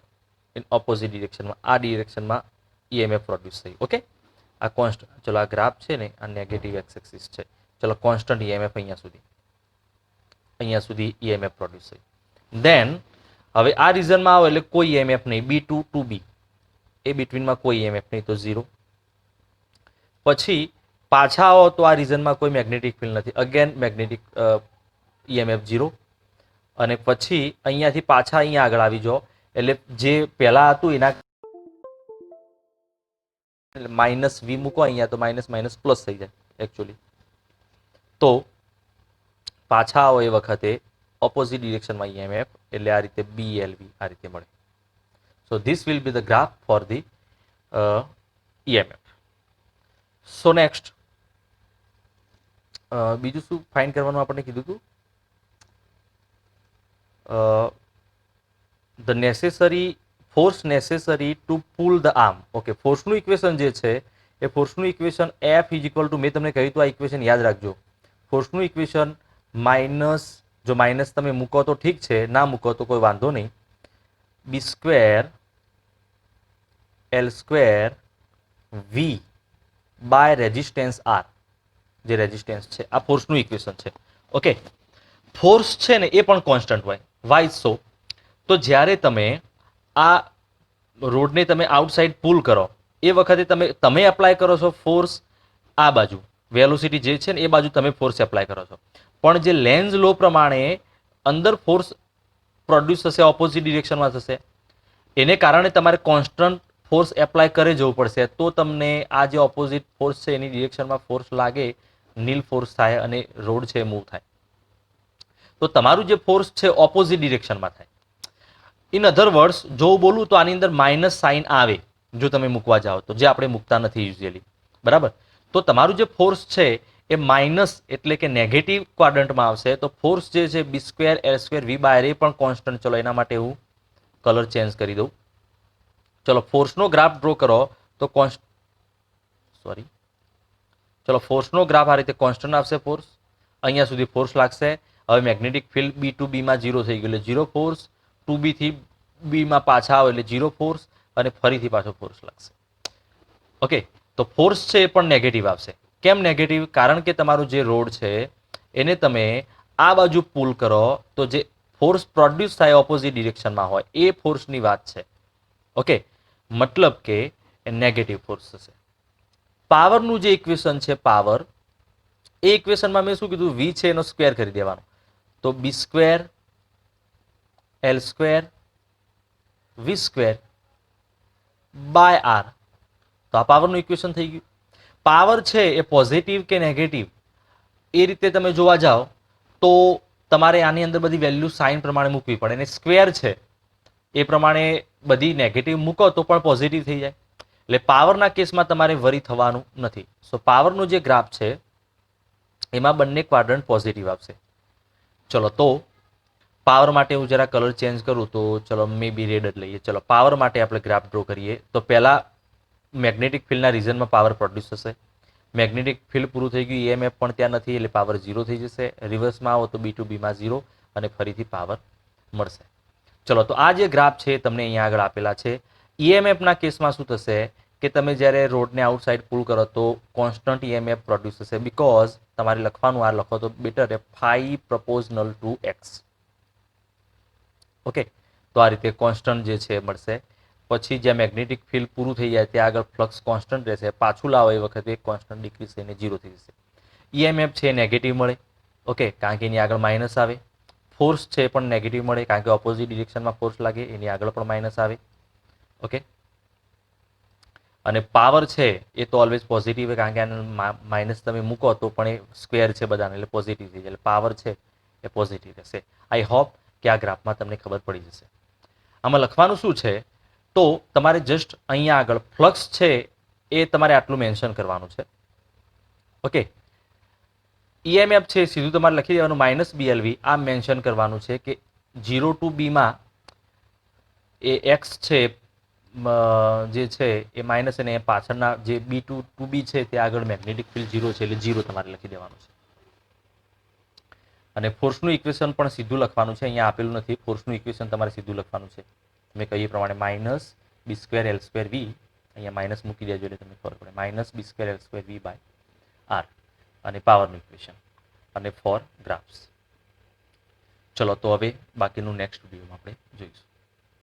ઇન ઓપોઝિટ ડિરેક્શનમાં, આ ડિરેક્શનમાં ઈએમએફ પ્રોડ્યુસ થઈ. ઓકે, આ કોન્સ્ટન્ટ, ચલો આ ગ્રાફ છે ને આ નેગેટિવ એક્સ એક્સિસ છે. ચલો કોન્સ્ટન્ટ ઈએમએફ અહીંયા સુધી ઈએમએફ પ્રોડ્યુસ થઈ. દેન હવે આ રીઝનમાં આવો એટલે કોઈ ઈએમએફ નહીં, બી ટુ ટુ બી એ બિટવીનમાં કોઈ ઈએમએફ નહીં, તો 0. પછી પાછા આવો તો આ રીઝનમાં કોઈ મેગ્નેટિક ફિલ્ડ નથી, અગેન મેગ્નેટિક ઈએમએફ 0. અને પછી અહીંયાથી પાછા અહીંયા આગળ આવી જાઓ એટલે જે પહેલા હતું એના માઇનસ વી મૂકો અહીંયા તો માઇનસ માઇનસ પ્લસ થઈ જાય એકચ્યુઅલી. તો પાછા આવો એ વખતે ઓપોઝિટ ડિરેક્શનમાં ઈએમએફ એટલે આ રીતે બીએલવી આ રીતે મળે. So this will be the graph for the EMF. So next બીજું શું ફાઇન્ડ કરવાનું આપણને કીધું હતું? The necessary force necessary to pull the arm. Okay, ફોર્સનું ઇક્વેશન જે છે એ ફોર્સનું equation F is equal to, મેં તમને કહ્યું હતું આ ઇક્વેશન યાદ રાખજો. ફોર્સનું ઇક્વેશન માઇનસ, જો માઇનસ તમે મૂકો તો ઠીક છે, ના મૂકો તો કોઈ વાંધો નહીં, B square L square V by resistance R. જે રેઝિસ્ટન્સ છે, આ ફોર્સનું ઇક્વેશન છે. ઓકે, ફોર્સ છે ને એ પણ કોન્સ્ટન્ટ હોય. Why so? તો જ્યારે તમે આ રોડને તમે આઉટસાઇડ પુલ કરો એ વખતે તમે એપ્લાય કરો છો ફોર્સ આ બાજુ, વેલોસિટી જે છે ને એ બાજુ તમે ફોર્સ એપ્લાય કરો છો, પણ જે લેન્ઝ લો પ્રમાણે અંદર ફોર્સ પ્રોડ્યુસ થશે ઓપોઝિટ ડિરેક્શનમાં થશે. એને કારણે તમારે કોન્સ્ટન્ટ ફોર્સ એપ્લાય કરે જવું પડશે, તો તમને આ જે ઓપોઝિટ ફોર્સ છે એની ડિરેક્શનમાં ફોર્સ લાગે, નીલ ફોર્સ થાય અને રોડ છે મૂવ થાય. તો તમારું જે ફોર્સ છે ઓપોઝિટ ડિરેક્શનમાં થાય. ઇન અધર વર્ડ્સ જો બોલું તો આની અંદર માઇનસ સાઇન આવે જો તમે મૂકવા જાઓ તો, જે આપણે મૂકતા નથી યુઝ્યુઅલી, બરાબર. તો તમારું જે ફોર્સ છે એ માઇનસ એટલે કે નેગેટિવ ક્વાડ્રન્ટમાં આવશે. તો ફોર્સ જે છે B square L square V by એ પણ કોન્સ્ટન્ટ. ચલો એના માટે હું કલર ચેન્જ કરી દઉં. ચલો ફોર્સનો ગ્રાફ ડ્રો કરો તો ફોર્સનો ગ્રાફ આ રીતે કોન્સ્ટન્ટ આવશે. ફોર્સ અહીંયા સુધી ફોર્સ લાગશે. હવે મેગ્નેટિક ફિલ્ડ બી ટુ બીમાં 0 થઈ ગયું એટલે 0 ફોર્સ, 2B થી બીમાં પાછા આવે એટલે 0 ફોર્સ, અને ફરીથી પાછો ફોર્સ લાગશે. ઓકે, તો ફોર્સ છે એ પણ નેગેટિવ આવશે. કેમ નેગેટિવ? કારણ કે તમારું જે રોડ છે એને તમે આ બાજુ પુલ કરો તો જે ફોર્સ પ્રોડ્યુસ થાય ઓપોઝિટ ડિરેક્શનમાં હોય એ ફોર્સની વાત છે. ઓકે, મતલબ કે નેગેટિવ ફોર્સ થશે. પાવરનું જે ઇક્વેશન છે પાવર, એ ઇક્વેશનમાં મેં શું કીધું? વી છે એનો સ્ક્વેર કરી દેવાનો. તો B square L square V square by R. તો આ પાવરનું ઇક્વેશન થઈ ગયું. પાવર છે એ પોઝિટિવ કે નેગેટિવ એ રીતે તમે જોવા જાઓ તો તમારે આની અંદર બધી વેલ્યુ સાઇન પ્રમાણે મૂકવી પડે. અને સ્ક્વેર છે એ પ્રમાણે બધી નેગેટિવ મૂકો તો પણ પોઝિટિવ થઈ જાય. એટલે પાવરના કેસમાં તમારે વરી થવાનું નથી. સો પાવરનો જે ગ્રાફ છે એમાં બંને ક્વાડ્રન્ટ પોઝિટિવ આવશે. ચલો તો પાવર માટે હું જરા કલર ચેન્જ કરું તો ચલો મે બી રેડ જ લઈએ. ચલો પાવર માટે આપણે ગ્રાફ ડ્રો કરીએ. તો પહેલા મેગ્નેટિક ફિલ્ડના રીઝનમાં પાવર પ્રોડ્યુસ થશે. મેગ્નેટિક ફિલ્ડ પૂરું થઈ ગયું, ઈએમએફ પણ ત્યાં નથી એટલે પાવર 0 થઈ જશે. રિવર્સમાં આવો તો બી ટુ બીમાં 0 અને ફરીથી પાવર મળશે. ચલો તો આ જે ગ્રાફ છે તમને અહીંયા આગળ આપેલા છે. ઈએમએફના કેસમાં શું થશે કે તમે જ્યારે રોડને આઉટસાઇડ પુલ કરો તો કોન્સ્ટન્ટ ઈએમએફ પ્રોડ્યુસ થશે. બીકોઝ તમારે લખવાનું આ લખો તો બેટર છે phi proportional to x. Okay, તો આ રીતે કોન્સ્ટન્ટ જે છે મળશે. પછી જ્યાં મેગ્નેટિક ફિલ્ડ પૂરું થઈ જાય ત્યાં આગળ ફ્લક્સ કોન્સ્ટન્ટ રહેશે. પાછું લાવો એ વખતે કોન્સ્ટન્ટ ડિક્રીઝ થઈને 0 થઈ જશે. ઈએમએફ છે નેગેટિવ મળે. ઓકે, કારણ કે એની આગળ માઇનસ આવે. ફોર્સ છે પણ નેગેટિવ મળે કારણ કે ઓપોઝિટ ડિરેક્શનમાં ફોર્સ લાગે, એની આગળ પણ માઇનસ આવે. ઓકે, અને પાવર છે એ તો ઓલવેઝ પોઝિટિવ છે કારણ કે આને માઇનસ તમે મૂકો તો પણ એ સ્ક્વેર છે બધાને એટલે પોઝિટિવ થઈ જાય. એટલે પાવર છે એ પોઝિટિવ રહેશે. આઈ હોપ કે આ ગ્રાફમાં તમને ખબર પડી જશે. આમાં લખવાનું શું છે તો તમારે જસ્ટ અહીંયા આગળ ફ્લક્સ છે એ તમારે આટલું મેન્શન કરવાનું છે. ઓકે, ઈએમએફ છે સીધું તમારે લખી દેવાનું માઇનસ બીએલવી. આ મેન્શન કરવાનું છે કે 0 ટુ બીમાં એ એક્સ છે જે છે એ માઇનસ, અને પાછળના જે બી ટુ બી છે તે આગળ મેગ્નેટિક ફિલ્ડ 0 છે એટલે 0 તમારે લખી દેવાનું છે. અને ફોર્સનું ઇક્વેશન પણ સીધું લખવાનું છે. અહીંયા આપેલું નથી. ફોર્સનું ઇક્વેશન તમારે સીધું લખવાનું છે. મેં કહ્યું પ્રમાણે minus B square L square V, અહીંયા માઇનસ મૂકી દેજો એટલે તમને ખબર પડે. Minus B square L square V by R અને પાવરનું ઇક્વેશન અને ફોર ગ્રાફ્સ. ચલો તો હવે બાકીનું નેક્સ્ટ વિડીયોમાં આપણે જોઈશું.